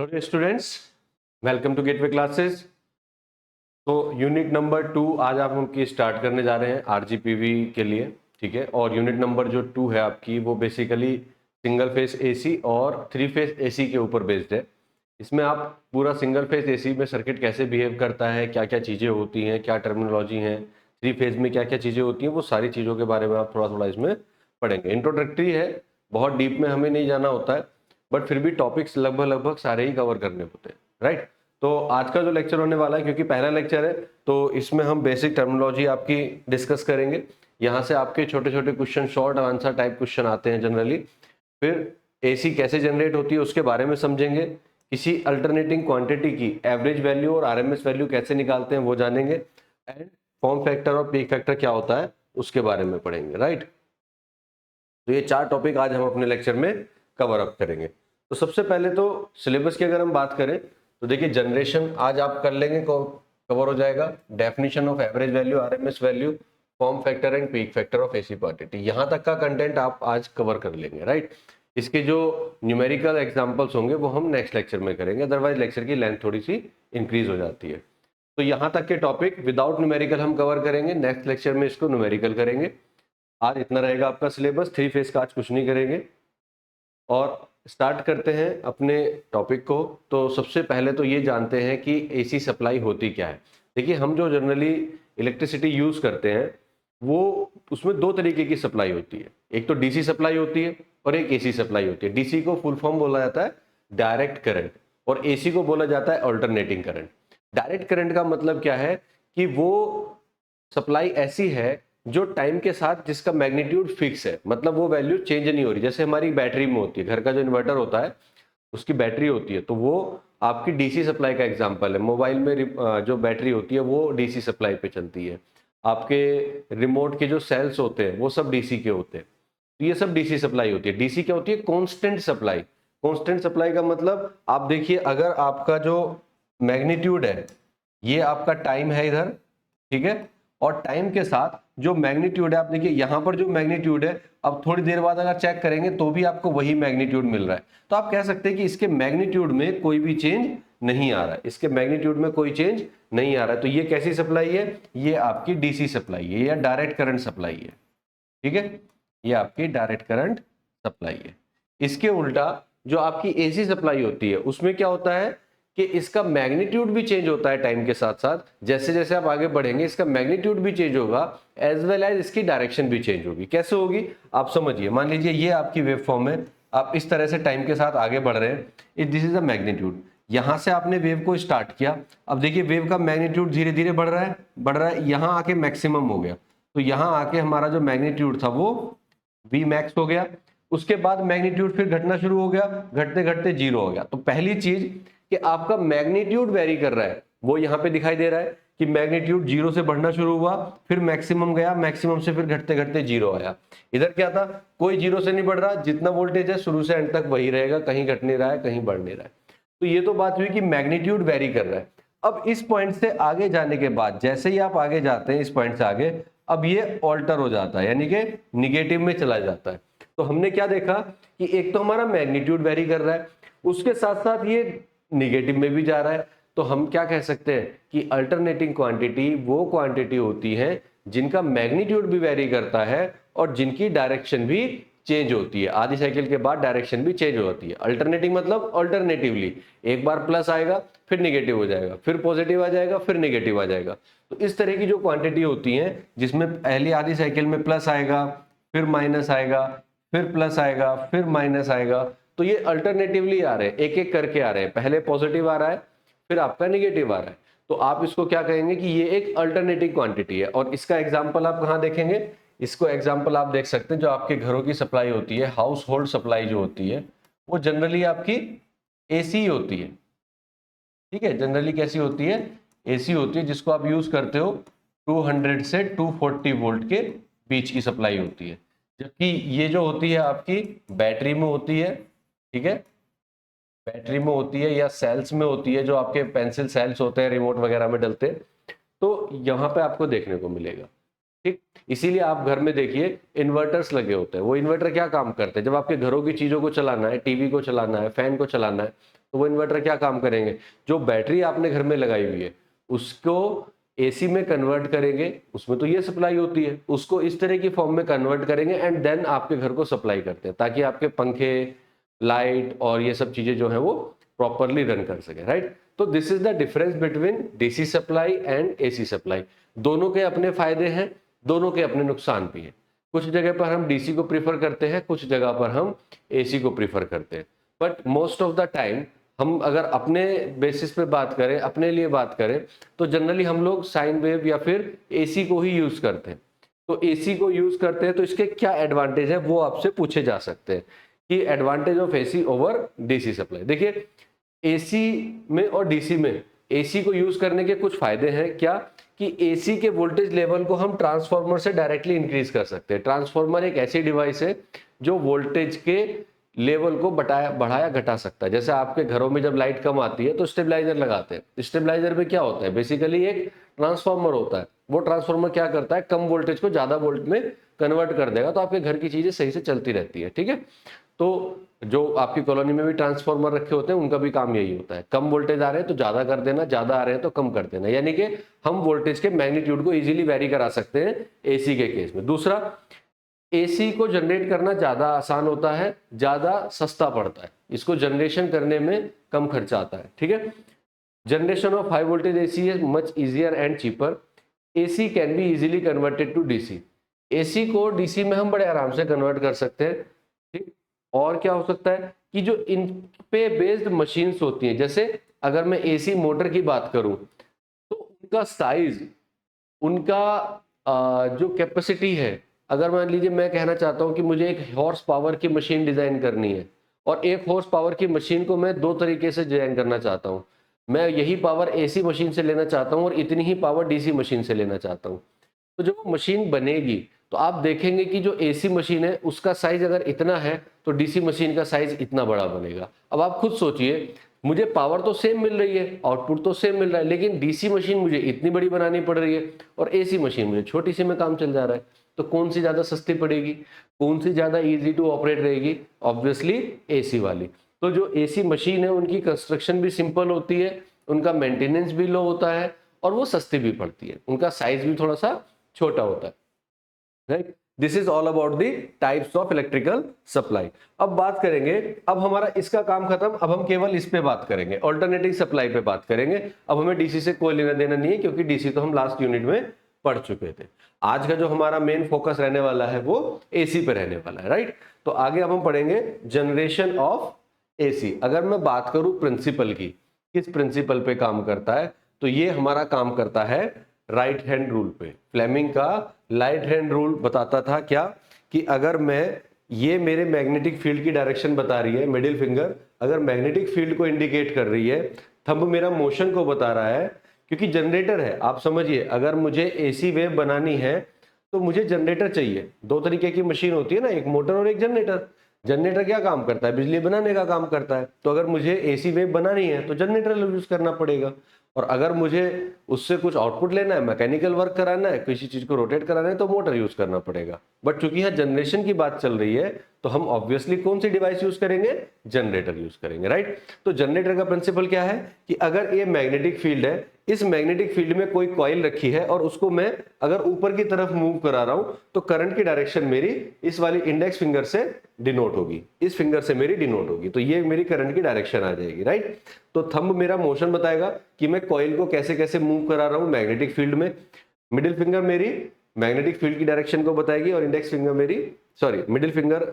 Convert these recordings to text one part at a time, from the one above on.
Hello students, welcome to gateway classes. तो unit number 2 आज आप हम की स्टार्ट करने जा रहे हैं आरजीपीवी के लिए, ठीक है। और यूनिट नंबर जो 2 है आपकी वो बेसिकली सिंगल फेस एसी और 3 फेस एसी के ऊपर बेस्ड है। इसमें आप पूरा सिंगल फेस एसी में सर्किट कैसे बिहेव करता है, क्या क्या चीज़ें होती हैं, क्या टर्मिनोलॉजी हैं, 3 फेज में क्या क्या चीज़ें होती हैं, वो सारी चीज़ों के बारे में आप थोड़ा थोड़ा इसमें पढ़ेंगे। इंट्रोडक्टरी है, बहुत डीप में हमें नहीं जाना होता है, बट फिर भी टॉपिक्स लगभग लगभग सारे ही कवर करने होते हैं, राइट। तो आज का जो लेक्चर होने वाला है, क्योंकि पहला लेक्चर है, तो इसमें हम बेसिक टर्मिनोलॉजी आपकी डिस्कस करेंगे। यहाँ से आपके छोटे छोटे question, short answer type question आते हैं जनरली। फिर एसी कैसे जनरेट होती है उसके बारे में समझेंगे। किसी अल्टरनेटिंग क्वांटिटी की एवरेज वैल्यू और आरएमएस वैल्यू कैसे निकालते हैं वो जानेंगे। एंड फॉर्म फैक्टर और पीक फैक्टर क्या होता है उसके बारे में पढ़ेंगे, राइट। तो ये 4 टॉपिक आज हम अपने लेक्चर में कवर अप करेंगे। तो सबसे पहले तो सिलेबस की अगर हम बात करें तो देखिए, जनरेशन आज आप कर लेंगे, कवर हो जाएगा। Definition of average value, RMS value, form factor and peak factor of AC quantity, यहाँ तक का कंटेंट आप आज कवर कर लेंगे, राइट। इसके जो न्यूमेरिकल एग्जांपल्स होंगे वो हम नेक्स्ट लेक्चर में करेंगे, अदरवाइज लेक्चर की लेंथ थोड़ी सी इंक्रीज हो जाती है। तो यहाँ तक के टॉपिक विदाउट न्यूमेरिकल हम कवर करेंगे, नेक्स्ट लेक्चर में इसको न्यूमेरिकल करेंगे। आज इतना रहेगा आपका सिलेबस, 3 फेज का आज कुछ नहीं करेंगे। और स्टार्ट करते हैं अपने टॉपिक को। तो सबसे पहले तो ये जानते हैं कि एसी सप्लाई होती क्या है। देखिए, हम जो जनरली इलेक्ट्रिसिटी यूज करते हैं वो उसमें 2 तरीके की सप्लाई होती है। एक तो डीसी सप्लाई होती है और एक एसी सप्लाई होती है। डीसी को फुल फॉर्म बोला जाता है डायरेक्ट करंट, और एसी को बोला जाता है अल्टरनेटिंग करंट। डायरेक्ट करंट का मतलब क्या है कि वो सप्लाई ऐसी है जो टाइम के साथ जिसका मैग्नीट्यूड फिक्स है, मतलब वो वैल्यू चेंज नहीं हो रही। जैसे हमारी बैटरी में होती है, घर का जो इन्वर्टर होता है उसकी बैटरी होती है, तो वो आपकी डीसी सप्लाई का एग्जांपल है। मोबाइल में जो बैटरी होती है वो डीसी सप्लाई पे चलती है। आपके रिमोट के जो सेल्स होते हैं वो सब डीसी के होते हैं। तो ये सब डीसी सप्लाई होती है। डीसी क्या होती है? Constant supply. कांस्टेंट सप्लाई का मतलब आप देखिए, अगर आपका जो मैग्नीट्यूड है ये आपका टाइम है इधर, ठीक है, और टाइम के साथ जो मैग्नीट्यूड है, आप देखिए यहां पर जो मैग्नीट्यूड है, अब थोड़ी देर बाद अगर चेक करेंगे तो भी आपको वही मैग्नीट्यूड मिल रहा है। तो आप कह सकते हैं कि इसके मैग्नीट्यूड में कोई भी चेंज नहीं आ रहा है, इसके मैग्नीट्यूड में कोई चेंज नहीं आ रहा है। तो ये कैसी सप्लाई है? ये आपकी डीसी सप्लाई है या डायरेक्ट करंट सप्लाई है, ठीक है। ये आपकी डायरेक्ट करंट सप्लाई है। इसके उल्टा जो आपकी एसी सप्लाई होती है उसमें क्या होता है कि इसका मैग्नीट्यूड भी चेंज होता है टाइम के साथ साथ। जैसे जैसे आप आगे बढ़ेंगे इसका मैग्नीट्यूड भी चेंज होगा, एज वेल एज इसकी डायरेक्शन भी चेंज होगी। कैसे होगी आप समझिए। मान लीजिए ये आपकी वेव फॉर्म है, आप इस तरह से टाइम के साथ आगे बढ़ रहे हैं, दिस इज द मैग्नीट्यूड। यहां से आपने वेव को स्टार्ट किया, अब देखिए वेव का मैग्नीट्यूड धीरे धीरे बढ़ रहा है, बढ़ रहा है, यहां आके मैक्सिमम हो गया। तो यहां आके हमारा जो मैग्नीट्यूड था वो वी मैक्स हो गया। उसके बाद मैग्नीट्यूड फिर घटना शुरू हो गया, घटते घटते 0 हो गया। तो पहली चीज कि आपका मैग्नीट्यूड वेरी कर रहा है, वो यहां पे दिखाई दे रहा है कि मैग्नीट्यूड 0 से बढ़ना शुरू हुआ, फिर मैक्सिमम गया, मैक्सिमम से फिर घटते घटते 0 आया। इधर क्या था? कोई 0 से नहीं बढ़ रहा, जितना वोल्टेज है शुरू से एंड तक वही रहेगा, कहीं घट नहीं रहा है, कहीं बढ़ नहीं रहा है। तो ये तो बात हुई कि मैग्नीट्यूड वेरी कर रहा है। अब इस पॉइंट से आगे जाने के बाद, जैसे ही आप आगे जाते हैं इस पॉइंट से आगे, अब ये ऑल्टर हो जाता है, यानी कि निगेटिव में चला जाता है। तो हमने क्या देखा कि एक तो हमारा मैग्नीट्यूड वेरी कर रहा है, उसके साथ साथ ये निगेटिव में भी जा रहा है। तो हम क्या कह सकते हैं कि अल्टरनेटिंग क्वांटिटी वो क्वांटिटी होती है जिनका मैग्नीट्यूड भी वेरी करता है और जिनकी डायरेक्शन भी चेंज होती है। आधी साइकिल के बाद डायरेक्शन भी चेंज होती है। अल्टरनेटिंग मतलब अल्टरनेटिवली, एक बार प्लस आएगा फिर निगेटिव हो जाएगा, फिर पॉजिटिव आ जाएगा, फिर निगेटिव आ जाएगा। तो इस तरह की जो क्वांटिटी होती है जिसमें पहली आधी साइकिल में प्लस आएगा, फिर माइनस आएगा, फिर प्लस आएगा, फिर माइनस आएगा, तो ये अल्टरनेटिवली आ रहे हैं, एक एक करके आ रहे हैं। पहले पॉजिटिव आ रहा है, फिर आपका निगेटिव आ रहा है। तो आप इसको क्या कहेंगे कि ये एक अल्टरनेटिव क्वांटिटी है। और इसका एग्जांपल आप कहां देखेंगे? इसको एग्जांपल आप देख सकते हैं जो आपके घरों की सप्लाई होती है, हाउस होल्ड सप्लाई जो होती है वो जनरली आपकी एसी होती है, ठीक है। जनरली कैसी होती है? एसी होती है, जिसको आप यूज करते हो 200 से 240 वोल्ट के बीच की सप्लाई होती है। जबकि ये जो होती है आपकी बैटरी में होती है, ठीक है, बैटरी में होती है या सेल्स में होती है, जो आपके पेंसिल सेल्स होते हैं रिमोट वगैरह में डलते हैं। तो यहाँ पे आपको देखने को मिलेगा, ठीक। इसीलिए आप घर में देखिए इन्वर्टर्स लगे होते हैं। वो इन्वर्टर क्या काम करते हैं? जब आपके घरों की चीजों को चलाना है, टीवी को चलाना है, फैन को चलाना है, तो वो इन्वर्टर क्या काम करेंगे, जो बैटरी आपने घर में लगाई हुई है उसको एसी में कन्वर्ट करेंगे, उसमें तो ये सप्लाई होती है, उसको इस तरह की फॉर्म में कन्वर्ट करेंगे एंड देन आपके घर को सप्लाई करते हैं, ताकि आपके पंखे, लाइट और ये सब चीजें जो है वो प्रॉपरली रन कर सके, राइट। तो this is the difference between DC supply and AC supply. दोनों के अपने फायदे हैं, दोनों के अपने नुकसान भी हैं। कुछ जगह पर हम डीसी को प्रीफर करते हैं, कुछ जगह पर हम एसी को प्रीफर करते हैं, but most of the time हम अगर अपने बेसिस पे बात करें, अपने लिए बात करें, तो जनरली हम लोग साइन वेव या फिर एसी को ही यूज करते हैं। तो एसी को यूज करते हैं तो इसके क्या एडवांटेज है वो आपसे पूछे जा सकते हैं कि advantage of AC over DC supply. देखिए, एसी में और डीसी में एसी को यूज करने के कुछ फायदे हैं क्या, कि एसी के वोल्टेज लेवल को हम ट्रांसफार्मर से डायरेक्टली इंक्रीज कर सकते हैं। ट्रांसफार्मर एक ऐसी डिवाइस है जो वोल्टेज के लेवल को बढ़ाया घटा सकता है। जैसे आपके घरों में जब लाइट कम आती है तो स्टेबलाइजर लगाते हैं। स्टेबलाइजर में क्या होता है, बेसिकली एक ट्रांसफार्मर होता है। वो ट्रांसफार्मर क्या करता है, कम वोल्टेज को ज्यादा वोल्ट में कन्वर्ट कर देगा, तो आपके घर की चीजें सही से चलती रहती है, ठीक है। तो जो आपकी कॉलोनी में भी ट्रांसफार्मर रखे होते हैं उनका भी काम यही होता है, कम वोल्टेज आ रहे हैं तो ज्यादा कर देना, ज्यादा आ रहे हैं तो कम कर देना, यानी कि हम वोल्टेज के मैग्नीट्यूड को इजीली वेरी करा सकते हैं एसी के केस में। दूसरा, एसी को जनरेट करना ज्यादा आसान होता है, ज्यादा सस्ता पड़ता है, इसको जनरेशन करने में कम खर्चा आता है, ठीक है। Generation of high voltage AC is much easier and cheaper. AC can be easily converted to DC. AC को डीसी में हम बड़े आराम से कन्वर्ट कर सकते हैं, ठीक। और क्या हो सकता है कि जो इन पे बेस्ड मशीन्स होती हैं, जैसे अगर मैं एसी मोटर की बात करूं तो उनका साइज, उनका जो कैपेसिटी है, अगर मान लीजिए मैं कहना चाहता हूं कि मुझे एक हॉर्स पावर की मशीन डिजाइन करनी है और एक हॉर्स पावर की मशीन को मैं दो तरीके से डिजाइन करना चाहता हूं। मैं यही पावर एसी मशीन से लेना चाहता हूं और इतनी ही पावर डीसी मशीन से लेना चाहता हूं। तो जब वो मशीन बनेगी तो आप देखेंगे कि जो एसी मशीन है उसका साइज अगर इतना है तो डीसी मशीन का साइज इतना बड़ा बनेगा। अब आप खुद सोचिए, मुझे पावर तो सेम मिल रही है, आउटपुट तो सेम मिल रहा है, लेकिन डीसी मशीन मुझे इतनी बड़ी बनानी पड़ रही है और एसी मशीन मुझे छोटी सी में काम चल जा रहा है। तो कौन सी ज्यादा सस्ती पड़ेगी, कौन सी ज्यादा इजी टू ऑपरेट रहेगी? ऑब्वियसली एसी वाली। तो जो एसी मशीन है उनकी कंस्ट्रक्शन भी सिंपल होती है, उनका मेंटेनेंस भी लो होता है और वो सस्ती भी पड़ती है, उनका साइज भी थोड़ा सा छोटा होता है, right. This is all about the types of electrical supply. अब बात करेंगे, अब हमारा इसका काम खत्म, अब हम केवल इस पे बात करेंगे, अल्टरनेटिंग सप्लाई पे बात करेंगे। अब हमें डीसी से कोई लेना देना नहीं है, क्योंकि डीसी तो हम लास्ट यूनिट में पढ़ चुके थे। आज का जो हमारा मेन फोकस रहने वाला है वो एसी पे रहने वाला है, राइट। तो आगे अब हम पढ़ेंगे जनरेशन ऑफ एसी। अगर मैं बात करूं प्रिंसिपल की, किस प्रिंसिपल पे काम करता है, तो ये हमारा काम करता है राइट हैंड रूल पे। फ्लेमिंग का राइट हैंड रूल बताता था क्या, कि अगर मैं, ये मेरे मैग्नेटिक फील्ड की डायरेक्शन बता रही है, मिडिल फिंगर अगर मैग्नेटिक फील्ड को इंडिकेट कर रही है, थंब मेरा मोशन को बता रहा है, क्योंकि जनरेटर है। आप समझिए, अगर मुझे एसी वेव बनानी है तो मुझे जनरेटर चाहिए। दो तरीके की मशीन होती है ना, एक मोटर और एक जनरेटर। जनरेटर क्या काम करता है, बिजली बनाने का काम करता है। तो अगर मुझे एसी वेव बनानी है तो जनरेटर यूज करना पड़ेगा, और अगर मुझे उससे कुछ आउटपुट लेना है, मैकेनिकल वर्क कराना है, किसी चीज को रोटेट कराना है, तो मोटर यूज करना पड़ेगा। बट चूंकि यहाँ जनरेशन की बात चल रही है तो हम ऑब्वियसली कौन सी डिवाइस यूज करेंगे, जनरेटर यूज करेंगे, राइट। तो जनरेटर का प्रिंसिपल क्या है कि अगर ये मैग्नेटिक फील्ड है, इस मैग्नेटिक फील्ड में कोई कॉइल रखी है और उसको मैं अगर ऊपर की तरफ मूव करा रहा हूं तो करंट की डायरेक्शन मेरी इस वाली इंडेक्स फिंगर से डिनोट होगी, इस फिंगर से मेरी डिनोट होगी, तो ये मेरी करंट की डायरेक्शन आ जाएगी, राइट। तो थंब मेरा मोशन बताएगा कि मैं कॉइल को कैसे कैसे मूव करा रहा हूं मैग्नेटिक फील्ड में। मिडिल फिंगर मेरी मैग्नेटिक फील्ड की डायरेक्शन को बताएगी और इंडेक्स फिंगर मेरी, सॉरी मिडिल फिंगर,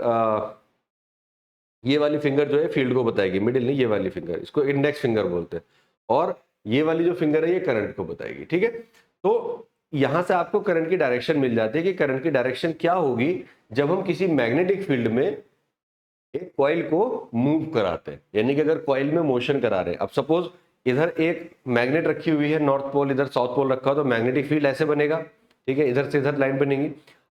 ये वाली फिंगर जो है फील्ड को बताएगी, मिडिल नहीं, ये वाली फिंगर, इसको इंडेक्स फिंगर बोलते हैं, और ये वाली जो फिंगर है ये करंट को बताएगी, ठीक है। तो यहां से आपको करंट की डायरेक्शन मिल जाती है कि करंट की डायरेक्शन क्या होगी जब हम किसी मैग्नेटिक फील्ड में एक कॉइल को मूव कराते हैं, यानी कि अगर कॉइल में मोशन करा रहे हैं। अब सपोज इधर एक मैग्नेट रखी हुई है, नॉर्थ पोल, इधर साउथ पोल रखा हो, तो मैग्नेटिक फील्ड ऐसे बनेगा, ठीक है, इधर से इधर लाइन बनेगी।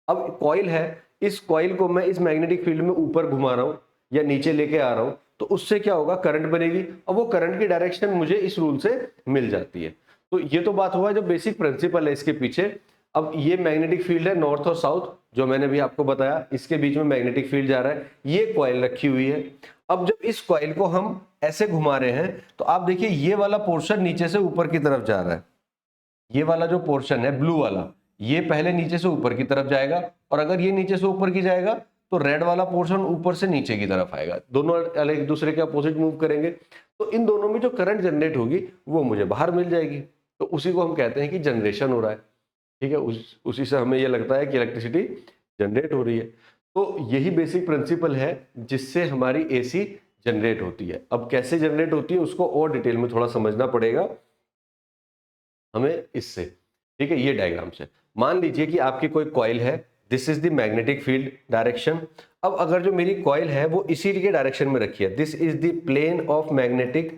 अब कॉइल है, इस कॉइल को मैं इस मैग्नेटिक फील्ड में ऊपर घुमा रहा हूं या नीचे लेके आ रहा हूं, तो उससे क्या होगा, करंट बनेगी, और वो करंट की डायरेक्शन मुझे इस रूल से मिल जाती है। तो ये तो बात हुआ जो बेसिक प्रिंसिपल है इसके पीछे। अब ये मैग्नेटिक फील्ड है नॉर्थ और साउथ, जो मैंने भी आपको बताया, इसके बीच में मैग्नेटिक फील्ड जा रहा है, ये कॉइल रखी हुई है। अब जब इस कॉइल को हम ऐसे घुमा रहे हैं तो आप देखिए ये वाला पोर्शन नीचे से ऊपर की तरफ जा रहा है, ये वाला जो पोर्शन है ब्लू वाला, ये पहले नीचे से ऊपर की तरफ जाएगा, और अगर ये नीचे से ऊपर की जाएगा तो रेड वाला पोर्शन ऊपर से नीचे की तरफ आएगा। दोनों एक दूसरे के अपोजिट मूव करेंगे तो इन दोनों में जो करंट जनरेट होगी वो मुझे बाहर मिल जाएगी, तो उसी को हम कहते हैं कि जनरेशन हो रहा है। ठीक है, उसी से हमें ये लगता है कि इलेक्ट्रिसिटी जनरेट हो रही है। तो यही बेसिक प्रिंसिपल है जिससे हमारी एसी जनरेट होती है। अब कैसे जनरेट होती है उसको और डिटेल में थोड़ा समझना पड़ेगा हमें इससे। ठीक है, ये डायग्राम से मान लीजिए कि आपकी कोई कॉइल है, this is the magnetic field direction. अब अगर जो मेरी कॉइल है वो इसी के डायरेक्शन में रखी है, this is the plane of magnetic,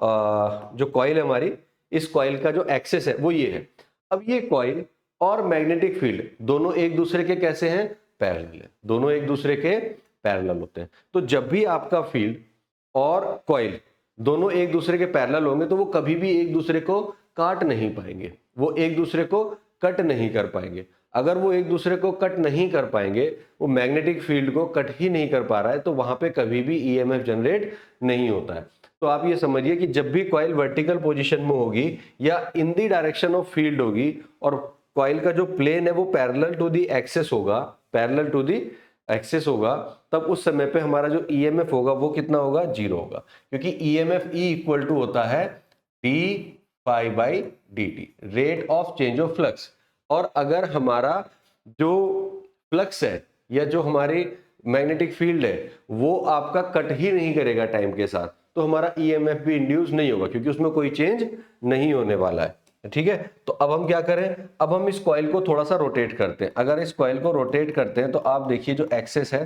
जो कॉइल है हमारी, इस कॉइल का जो एक्सेस है वो ये है। अब ये कॉइल और मैग्नेटिक फील्ड दोनों एक दूसरे के कैसे हैं, पैरेलल है, दोनों एक दूसरे के पैरेलल होते हैं। तो जब भी आपका फील्ड और कॉइल दोनों एक दूसरे के पैरेलल होंगे तो वो कभी भी एक दूसरे को काट नहीं पाएंगे, वो एक दूसरे को कट नहीं कर पाएंगे। अगर वो एक दूसरे को कट नहीं कर पाएंगे, वो मैग्नेटिक फील्ड को कट ही नहीं कर पा रहा है, तो वहां पे कभी भी ईएमएफ जनरेट नहीं होता है। तो आप ये समझिए कि जब भी कॉइल वर्टिकल पोजीशन में होगी या इन दी डायरेक्शन ऑफ फील्ड होगी और कॉइल का जो प्लेन है वो पैरेलल टू दी एक्सेस होगा, पैरेलल टू दी एक्सेस होगा, तब उस समय पे हमारा जो ईएमएफ होगा वो कितना होगा, 0 होगा, क्योंकि ईएमएफ ई इक्वल टू होता है d phi by d t, rate of change of flux. और अगर हमारा जो फ्लक्स है या जो हमारी मैग्नेटिक फील्ड है वो आपका कट ही नहीं करेगा टाइम के साथ, तो हमारा ईएमएफ भी इंड्यूस नहीं होगा, क्योंकि उसमें कोई चेंज नहीं होने वाला है। ठीक है, तो अब हम क्या करें, अब हम इस कॉइल को थोड़ा सा रोटेट करते हैं। अगर इस कॉइल को रोटेट करते हैं तो आप देखिए जो एक्सेस है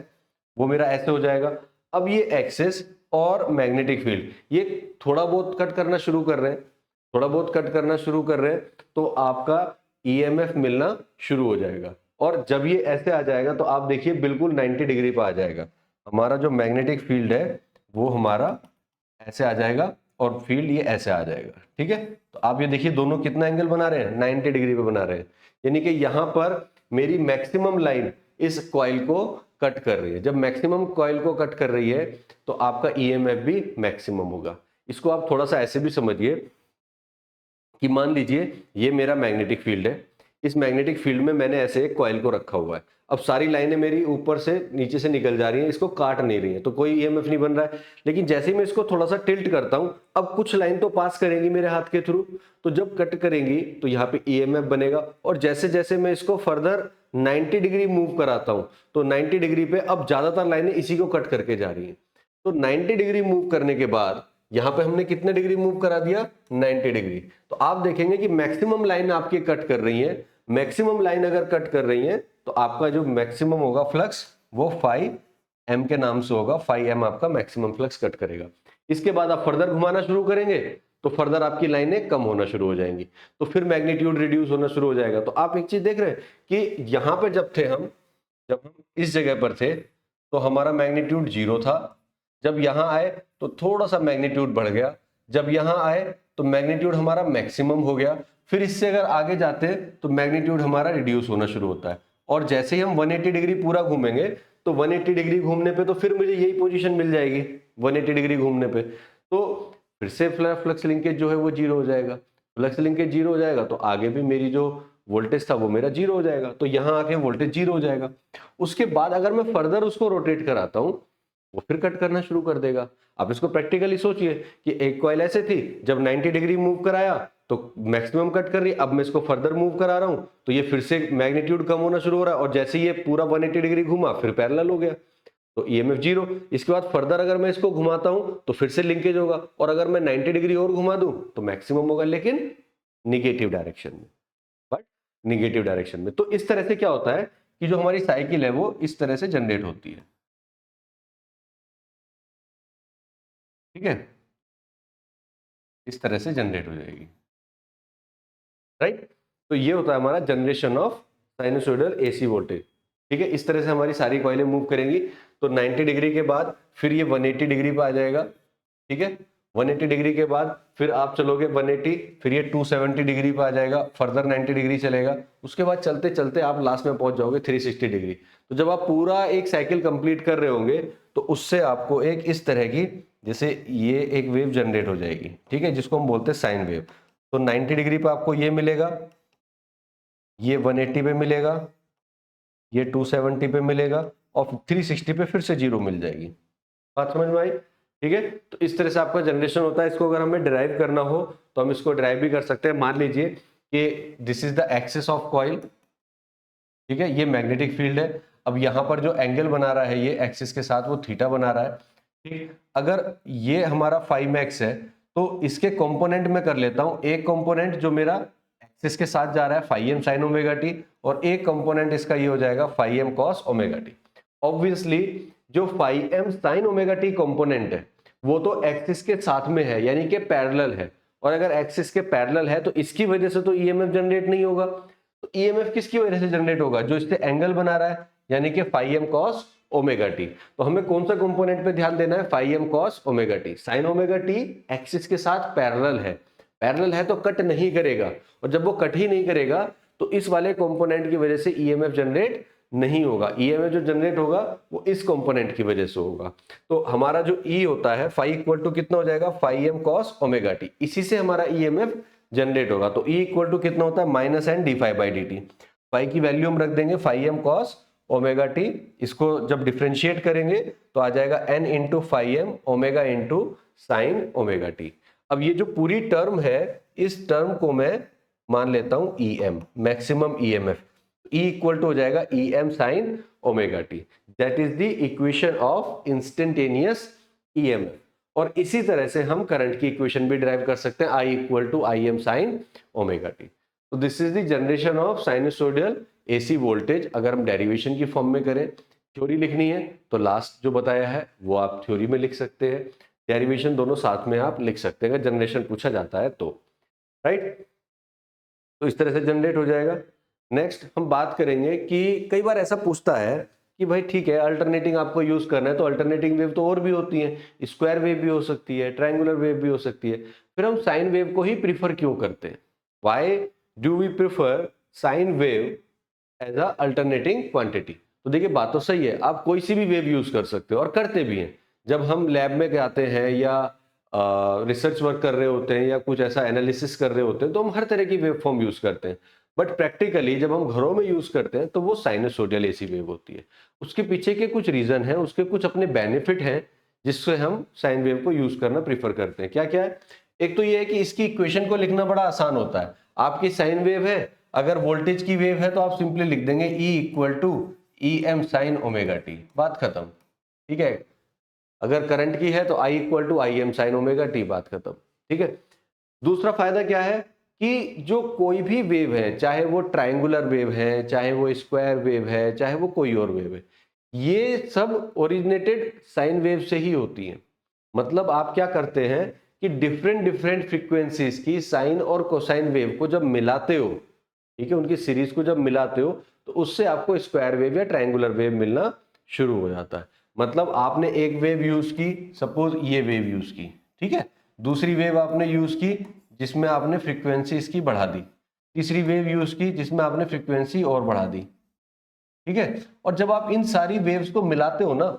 वो मेरा ऐसे हो जाएगा। अब ये एक्सेस और मैग्नेटिक फील्ड ये थोड़ा बहुत कट करना शुरू कर रहे हैं, थोड़ा बहुत कट करना शुरू कर रहे हैं, तो आपका ईएमएफ मिलना शुरू हो जाएगा। और जब ये ऐसे आ जाएगा तो आप देखिए बिल्कुल 90 डिग्री पर आ जाएगा। हमारा जो मैग्नेटिक फील्ड है वो हमारा ऐसे आ जाएगा और फील्ड ये ऐसे आ जाएगा। ठीक है, तो आप ये देखिए दोनों कितना एंगल बना रहे हैं, 90 डिग्री पे बना रहे हैं, यानी कि यहां पर मेरी मैक्सिमम लाइन इस कॉइल को कट कर रही है। जब मैक्सिमम कॉइल को कट कर रही है तो आपका ईएमएफ भी मैक्सिमम होगा। इसको आप थोड़ा सा ऐसे भी समझिए कि मान लीजिए ये मेरा मैग्नेटिक फील्ड है, इस मैग्नेटिक फील्ड में मैंने ऐसे एक कॉइल को रखा हुआ है। अब सारी लाइनें मेरी ऊपर से नीचे से निकल जा रही हैं, इसको काट नहीं रही हैं, तो कोई ईएमएफ नहीं बन रहा है। लेकिन जैसे ही मैं इसको थोड़ा सा टिल्ट करता हूं, अब कुछ लाइन तो पास करेंगी मेरे हाथ के थ्रू, तो जब कट करेंगी तो यहाँ पे ईएमएफ बनेगा। और जैसे जैसे मैं इसको फर्दर 90 डिग्री मूव कराता हूं तो 90 डिग्री पे अब ज्यादातर लाइनें इसी को कट करके जा रही हैं। तो 90 डिग्री मूव करने के बाद यहां पे हमने कितने डिग्री मूव करा दिया, 90 डिग्री। तो आप देखेंगे कि मैक्सिमम लाइन आपकी कट कर रही है। मैक्सिमम लाइन अगर कट कर रही है तो आपका जो मैक्सिमम होगा फ्लक्स वो फाई एम के नाम से होगा, फाई एम आपका मैक्सिमम फ्लक्स कट करेगा। इसके बाद आप फर्दर घुमाना शुरू करेंगे तो फर्दर आपकी लाइनें कम होना शुरू हो जाएंगी, तो फिर मैग्नीट्यूड रिड्यूस होना शुरू हो जाएगा। तो आप एक चीज देख रहे हैं कि यहां पे जब हम इस जगह पर थे तो हमारा मैग्नीट्यूड 0 था, जब यहां आए तो थोड़ा सा मैग्नीट्यूड बढ़ गया, जब यहां आए तो मैग्नीट्यूड हमारा मैक्सिमम हो गया, फिर इससे अगर आगे जाते हैं तो मैग्नीट्यूड हमारा रिड्यूस होना शुरू होता है। और जैसे ही हम 180 डिग्री पूरा घूमेंगे तो 180 डिग्री घूमने पे तो फिर मुझे यही पोजीशन मिल जाएगी 180 डिग्री घूमने पे, तो फिर से फ्लक्स लिंकेज जो है वो 0 हो जाएगा। फ्लक्स लिंकेज 0 हो जाएगा तो आगे भी मेरी जो वोल्टेज था वो मेरा 0 हो जाएगा, तो यहाँ आके वोल्टेज 0 हो जाएगा। उसके बाद अगर मैं फर्दर उसको रोटेट कराता हूँ वो फिर कट करना शुरू कर देगा। आप इसको प्रैक्टिकली सोचिए कि एक कॉइल ऐसे थी, जब 90 डिग्री मूव कराया तो मैक्सिमम कट कर रही, अब मैं इसको फर्दर मूव करा रहा हूं तो ये फिर से मैग्नीट्यूड कम होना शुरू हो रहा है, और जैसे ये पूरा 180 डिग्री घुमा फिर पैरेलल हो गया तो ईएमएफ 0। इसके बाद फर्दर अगर मैं इसको घुमाता हूं तो फिर से लिंकेज होगा, और अगर मैं 90 डिग्री और घुमा दूं तो मैक्सिमम होगा, लेकिन निगेटिव डायरेक्शन में, बट निगेटिव डायरेक्शन में। तो इस तरह से क्या होता है कि जो हमारी साइकिल है वो इस तरह से जनरेट होती है। ठीक है, इस तरह से जनरेट हो जाएगी, राइट। तो ये होता है हमारा generation of sinusoidal AC voltage. ठीक है, इस तरह से हमारी सारी कॉइलें मूव करेंगी। तो 90 डिग्री के बाद फिर ये 180 डिग्री पे आ जाएगा। ठीक है, 180 डिग्री के बाद फिर आप चलोगे 180, फिर ये 270 डिग्री पे आ जाएगा, फर्दर 90 डिग्री चलेगा। उसके बाद चलते चलते आप लास्ट में पहुंच जाओगे 360 डिग्री। तो जब आप पूरा एक साइकिल कंप्लीट कर रहे होंगे तो उससे आपको एक इस तरह की जैसे ये एक वेव जनरेट हो जाएगी, ठीक है, जिसको हम बोलते हैं साइन वेव। तो 90 डिग्री पे आपको ये मिलेगा, ये 180 पे मिलेगा, ये 270 पे मिलेगा, और 360 पे फिर से 0 मिल जाएगी। बात समझ में आई? ठीक है, तो इस तरह से आपका जनरेशन होता है। इसको अगर हमें डिराइव करना हो तो हम इसको डिराइव भी कर सकते हैं। मान लीजिए कि this is the axis of coil, ठीक है, ये मैग्नेटिक फील्ड है। अब यहाँ पर जो एंगल बना रहा है ये एक्सिस के साथ, वो थीटा बना रहा है, ठीक। अगर ये हमारा फाई मैक्स है तो इसके कंपोनेंट में कर लेता हूं। एक कंपोनेंट जो मेरा एक्सिस के साथ जा रहा है phi M sine omega T, और एक कंपोनेंट इसका ये हो जाएगा phi M cos omega T. Obviously जो phi M sine omega T component है वो तो एक्सिस के साथ में है, यानी कि पैरेलल है, और अगर एक्सिस के पैरेलल है तो इसकी वजह से तो ईएमएफ जनरेट नहीं होगा। तो ईएमएफ किसकी वजह से जनरेट होगा? जो इससे एंगल बना रहा है, यानी कि phi M cos omega T. तो हमें कौन सा कंपोनेंट पे ध्यान देना है? Phi M cos omega t. Sine omega t axis के साथ पैरेलल है, पैरेलल है तो कट नहीं करेगा, और जब वो कट ही नहीं करेगा तो इस वाले कंपोनेंट की वजह से ईएमएफ जनरेट नहीं होगा। ईएमएफ जो जनरेट होगा वो इस कंपोनेंट की वजह से होगा। तो हमारा जो ई होता है फाई इक्वल टू कितना हो जाएगा? Phi M cos omega t. इसी से हमारा ईएमएफ जनरेट होगा। तो ई इक्वल टू कितना होता है? Minus N d phi by d t. फाई की वैल्यू हम रख देंगे phi M cos omega t. इसको जब डिफ्रेंशिएट करेंगे तो आ जाएगा N into phi m omega into sine omega t. अब ये जो पूरी टर्म है, इस टर्म को मैं मान लेता हूं E m, maximum E m f. E equal to हो जाएगा E m sine omega t. That is the equation of instantaneous E m f. और इसी तरह से हम करंट की इक्वेशन भी डिराइव कर सकते हैं, I equal to I M sine omega T. तो this is the generation of sinusoidal AC voltage. अगर हम डेरिवेशन की फॉर्म में करें, थ्योरी लिखनी है तो लास्ट जो बताया है वो आप थ्योरी में लिख सकते हैं, डेरिवेशन दोनों साथ में आप लिख सकते हैं अगर जनरेशन पूछा जाता है तो, राइट। तो इस तरह से जनरेट हो जाएगा। नेक्स्ट हम बात करेंगे कि कई बार ऐसा पूछता है कि भाई ठीक है अल्टरनेटिंग आपको यूज करना है, तो अल्टरनेटिंग वेव तो और भी होती है, स्क्वायर वेव भी हो सकती है, ट्रायंगुलर वेव भी हो सकती है, फिर हम साइन वेव को ही प्रीफर क्यों करते हैं? Why do we prefer sine wave as a alternating quantity? तो देखिए बात तो सही है, आप कोई सी भी वेव यूज कर सकते हो और करते भी हैं। जब हम लैब में जाते हैं या रिसर्च वर्क कर रहे होते हैं या कुछ ऐसा एनालिसिस कर रहे होते हैं तो हम हर तरह की वेव फॉर्म यूज करते हैं, बट प्रैक्टिकली जब हम घरों में यूज करते हैं तो वो साइनसोइडल एसी वेव होती है। उसके पीछे के कुछ रीजन है, उसके कुछ अपने बेनिफिट हैं जिससे हम साइन वेव को यूज करना प्रीफर करते हैं। क्या क्या है? एक तो ये है कि इसकी इक्वेशन को लिखना बड़ा आसान होता है। आपकी साइन वेव है, अगर वोल्टेज की वेव है तो आप सिंपली लिख देंगे E equal to E m sine omega t, बात खत्म, ठीक है। अगर करंट की है तो I equal to I M sine omega t, बात खत्म, ठीक है। दूसरा फायदा क्या है कि जो कोई भी वेव है, चाहे वो ट्रायंगुलर वेव है, चाहे वो स्क्वायर वेव है, चाहे वो कोई और वेव है, ये सब ओरिजिनेटेड साइन वेव से ही होती है। मतलब आप क्या करते हैं कि डिफरेंट डिफरेंट फ्रीक्वेंसीज की साइन और कोसाइन वेव को जब मिलाते हो, ठीक है, उनकी सीरीज को जब मिलाते हो तो उससे आपको स्क्वायर वेव या ट्रायंगुलर वेव मिलना शुरू हो जाता है। मतलब आपने एक वेव यूज की, सपोज ये वेव यूज की, ठीक है, दूसरी वेव आपने यूज की जिसमें आपने फ्रीक्वेंसी इसकी बढ़ा दी, तीसरी वेव यूज की जिसमें आपने फ्रीक्वेंसी और बढ़ा दी, ठीक है। और जब आप इन सारी वेव्स को मिलाते हो ना,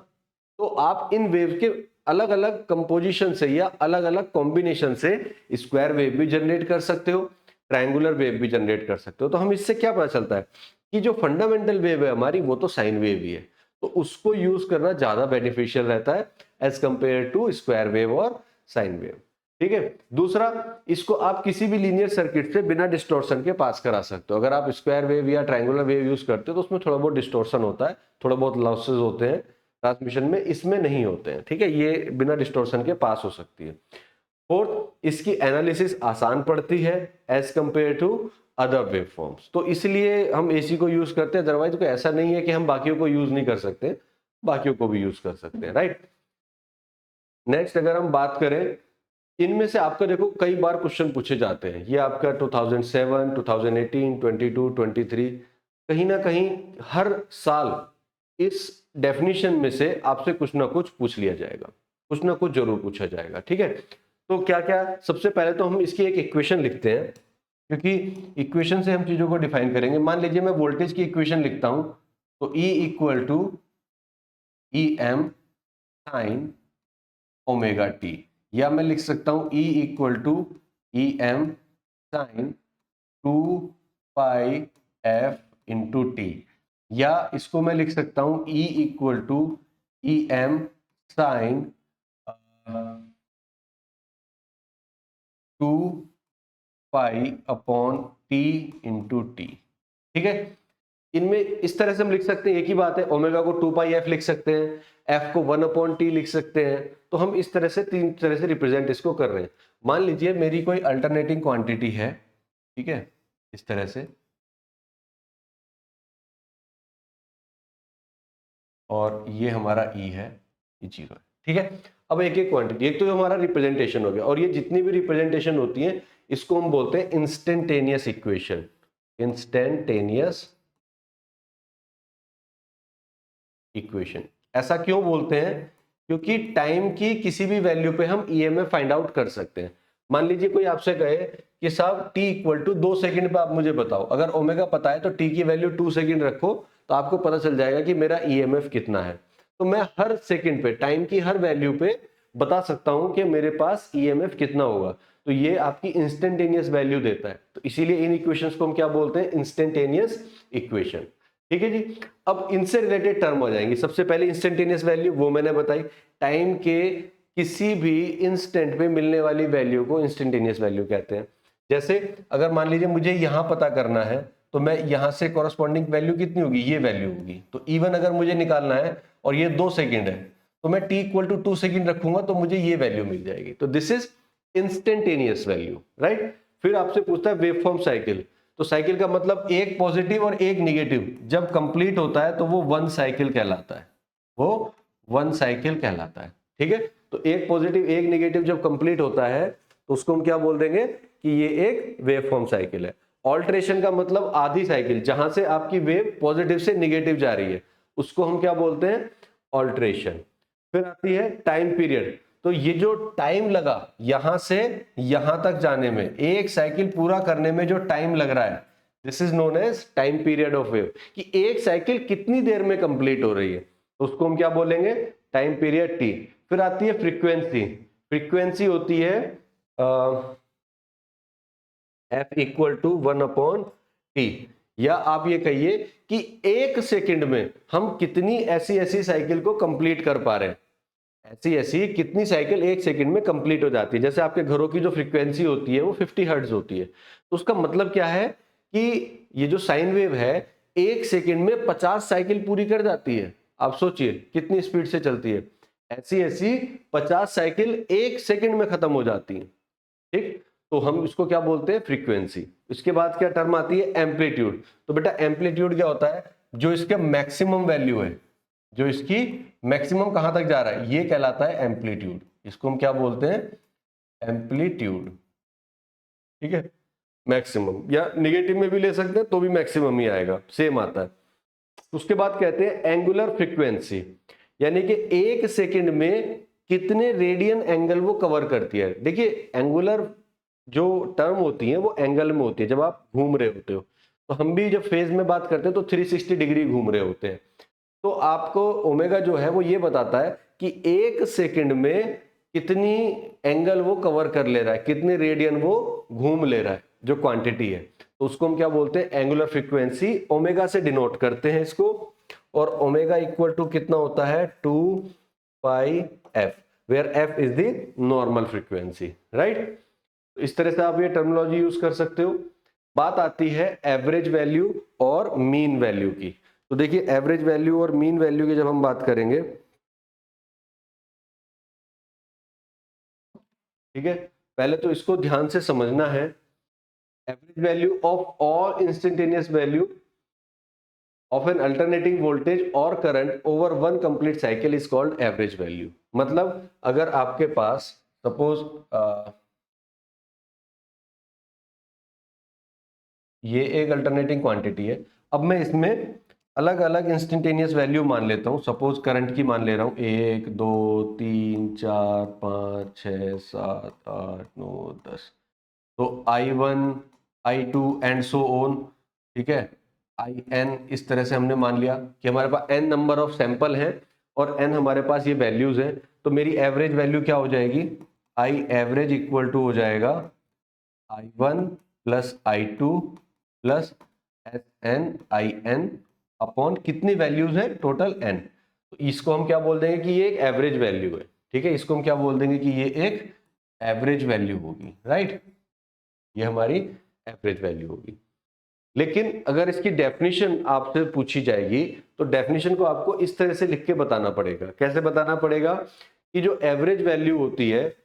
तो आप इन वेव के अलग अलग कंपोजिशन से या अलग अलग कॉम्बिनेशन से स्क्वायर वेव भी जनरेट कर सकते हो, ट्रायंगुलर वेव भी जनरेट कर सकते हो। तो हम इससे क्या पता चलता है कि जो फंडामेंटल वेव है हमारी वो तो साइन वेव ही है, तो उसको यूज करना ज्यादा बेनिफिशियल रहता है as compare to square wave और साइन वेव, ठीक है। दूसरा, इसको आप किसी भी लीनियर सर्किट से बिना डिस्टॉर्शन के पास करा सकते हो। अगर आप स्क्वायर वेव या ट्रायंगुलर वेव यूज करते हो तो उसमें थोड़ा बहुत डिस्टॉर्शन होता है, थोड़ा बहुत लॉसेस होते हैं ट्रांसमिशन में, इसमें नहीं होते हैं, ठीक है, ये बिना डिस्टॉर्शन के पास हो सकती है। फोर्थ, इसकी एनालिसिस आसान पड़ती है as compare to other wave forms, तो इसलिए हम एसी को यूज करते हैं। अदरवाइज तो ऐसा नहीं है कि हम बाकियों को यूज नहीं कर सकते, बाकियों को भी यूज कर सकते हैं, राइट। नेक्स्ट अगर हम बात करें, इनमें से आपका देखो कई बार क्वेश्चन पूछे जाते हैं, ये आपका 2007, 2018, 22, 23, कहीं ना कहीं हर साल इस डेफिनेशन में से आपसे कुछ ना कुछ पूछ लिया जाएगा, कुछ ना कुछ जरूर पूछा जाएगा, ठीक है। तो क्या क्या, सबसे पहले तो हम इसकी एक इक्वेशन लिखते हैं, क्योंकि इक्वेशन से हम चीजों को डिफाइन करेंगे। मान लीजिए मैं वोल्टेज की इक्वेशन लिखता हूं, तो E equal to E m sine omega t, या मैं लिख सकता हूं E equal to E m sine 2πf into t, या इसको मैं लिख सकता हूं E equal to E m sine 2π/t into t. ठीक है, इनमें इस तरह से हम लिख सकते हैं, एक ही बात है, ओमेगा को 2πf लिख सकते हैं, एफ को 1/t लिख सकते हैं। तो हम इस तरह से तीन तरह से रिप्रेजेंट इसको कर रहे हैं। मान लीजिए मेरी कोई अल्टरनेटिंग क्वांटिटी है, ठीक है, इस तरह से, और ये हमारा ई है, ये 0 है। ठीक है, अब एक एक क्वांटिटी, एक तो हमारा रिप्रेजेंटेशन हो गया, और ये जितनी भी रिप्रेजेंटेशन होती है इसको हम बोलते हैं इंस्टेंटेनियस इक्वेशन। इंस्टेंटेनियस इक्वेशन ऐसा क्यों बोलते हैं? क्योंकि टाइम की किसी भी वैल्यू पे हम ईएमएफ फाइंड आउट कर सकते हैं। मान लीजिए कोई आपसे कहे कि साहब t इक्वल टू 2 सेकंड पे आप मुझे बताओ, अगर ओमेगा पता है तो t की वैल्यू 2 सेकंड रखो, तो आपको पता चल जाएगा कि मेरा ईएमएफ कितना है। तो मैं हर सेकंड पे टाइम की हर वैल्यू पे बता सकता हूं कि मेरे पास ईएमएफ कितना होगा। तो ये आपकी इंस्टेंटेनियस वैल्यू देता है, तो इसीलिए इन इक्वेशंस को हम क्या बोलते हैं? Instantaneous equation. ठीक है जी। अब इनसे रिलेटेड टर्म हो जाएंगी। सबसे पहले इंस्टेंटेनियस वैल्यू, वो मैंने बताई, टाइम के किसी भी इंस्टेंट पे मिलने वाली वैल्यू को इंस्टेंटेनियस वैल्यू कहते हैं। जैसे अगर मान लीजिए मुझे यहां पता करना है, तो मैं यहां से कॉरस्पॉन्डिंग वैल्यू कितनी होगी? ये वैल्यू होगी। तो इवन अगर मुझे निकालना है और ये 2 सेकंड है, तो मैं t इक्वल टू 2 सेकंड रखूंगा तो मुझे ये वैल्यू मिल जाएगी। तो this is instantaneous value, right. फिर आपसे पूछता है वेव फॉर्म साइकिल। तो साइकिल का मतलब एक पॉजिटिव और एक निगेटिव जब कंप्लीट होता है तो वो वन साइकिल कहलाता है, वो वन साइकिल कहलाता है। ठीक है, तो एक पॉजिटिव एक निगेटिव जब कंप्लीट होता है तो उसको हम क्या बोल देंगे कि ये एक वेव फॉर्म साइकिल है। ऑल्ट्रेशन का मतलब आधी साइकिल, जहां से आपकी वेव पॉजिटिव से निगेटिव जा रही है, उसको हम क्या बोलते हैं? ऑल्ट्रेशन। फिर आती है टाइम पीरियड। तो ये जो टाइम लगा यहां से यहां तक जाने में, एक साइकिल पूरा करने में जो टाइम लग रहा है, this is known as time period of wave, कि एक साइकिल कितनी देर में कंप्लीट हो रही है, तो उसको हम क्या बोलेंगे? Time period T. फिर आती है फ्रीक्वेंसी। फ्रीक्वेंसी होती है एफ इक्वल टू 1/t, या आप ये कहिए कि एक सेकंड में हम कितनी ऐसी ऐसी साइकिल को कंप्लीट कर पा रहे हैं, ऐसी ऐसी कितनी साइकिल एक सेकंड में कंप्लीट हो जाती है। जैसे आपके घरों की जो फ्रीक्वेंसी होती है वो 50 हर्ट्ज होती है, तो उसका मतलब क्या है कि ये जो साइन वेव है एक सेकंड में 50 साइकिल पूरी कर जाती है। आप सोचिए कितनी स्पीड से चलती है, ऐसी ऐसी 50 साइकिल एक सेकंड में खत्म हो जाती है। ठीक, तो हम इसको क्या बोलते हैं? फ्रीक्वेंसी। इसके बाद क्या टर्म आती है? एम्पलीट्यूड। तो बेटा एम्पलीट्यूड क्या होता है? जो इसका मैक्सिमम वैल्यू है, जो इसकी मैक्सिमम कहां तक जा रहा है, ये कहलाता है एम्पलीट्यूड। इसको हम क्या बोलते हैं? एम्पलीट्यूड। ठीक है, मैक्सिमम, या निगेटिव में भी ले सकते हैं तो भी मैक्सिमम ही आएगा, सेम आता है। उसके बाद कहते हैं एंगुलर फ्रीक्वेंसी, यानी कि एक सेकंड में कितने रेडियन एंगल वो कवर करती है। देखिए एंगुलर जो टर्म होती है वो एंगल में होती है, जब आप घूम रहे होते हो, तो हम भी जब फेज में बात करते हैं तो 360 डिग्री घूम रहे होते हैं। तो आपको ओमेगा जो है वो ये बताता है कि एक सेकंड में कितनी एंगल वो कवर कर ले रहा है, कितने रेडियन वो घूम ले रहा है, जो क्वांटिटी है। तो उसको हम क्या बोलते हैं? Angular frequency. ओमेगा से डिनोट करते हैं इसको, और ओमेगा इक्वल टू कितना होता है? 2πf, where f is the normal frequency, right. इस तरह से आप ये टर्मिनोलॉजी यूज कर सकते हो। बात आती है एवरेज वैल्यू और मीन वैल्यू की। तो देखिए एवरेज वैल्यू और मीन वैल्यू की जब हम बात करेंगे, ठीक है, पहले तो इसको ध्यान से समझना है। Average value of all instantaneous value of an alternating voltage और current over one complete cycle is called average value. मतलब अगर आपके पास सपोज ये एक अल्टरनेटिंग क्वांटिटी है, अब मैं इसमें अलग अलग इंस्टेंटेनियस वैल्यू मान लेता हूं। सपोज करंट की मान ले रहा हूं 1 2 3 4 5 6 7 8 9 10। तो I1 I2 and so on, ठीक है, IN। इस तरह से हमने मान लिया कि हमारे पास n नंबर ऑफ सैंपल हैं और n हमारे पास ये वैल्यूज हैं, तो मेरी एवरेज वैल्यू क्या हो जाएगी, आई एवरेज इक्वल टू हो जाएगा I1 plus I2 plus SN IN upon कितनी वैल्यूज है, टोटल n। तो इसको हम क्या बोल देंगे कि ये एक एवरेज वैल्यू है, ठीक है, इसको हम क्या बोल देंगे कि ये एक एवरेज वैल्यू होगी, राइट, ये हमारी एवरेज वैल्यू होगी। लेकिन अगर इसकी डेफिनेशन आपसे पूछी जाएगी तो डेफिनेशन को आपको इस तरह से लिख के बताना पड़ेगा। कैसे बताना पड़ेगा कि जो एवरेज वैल्यू होती है,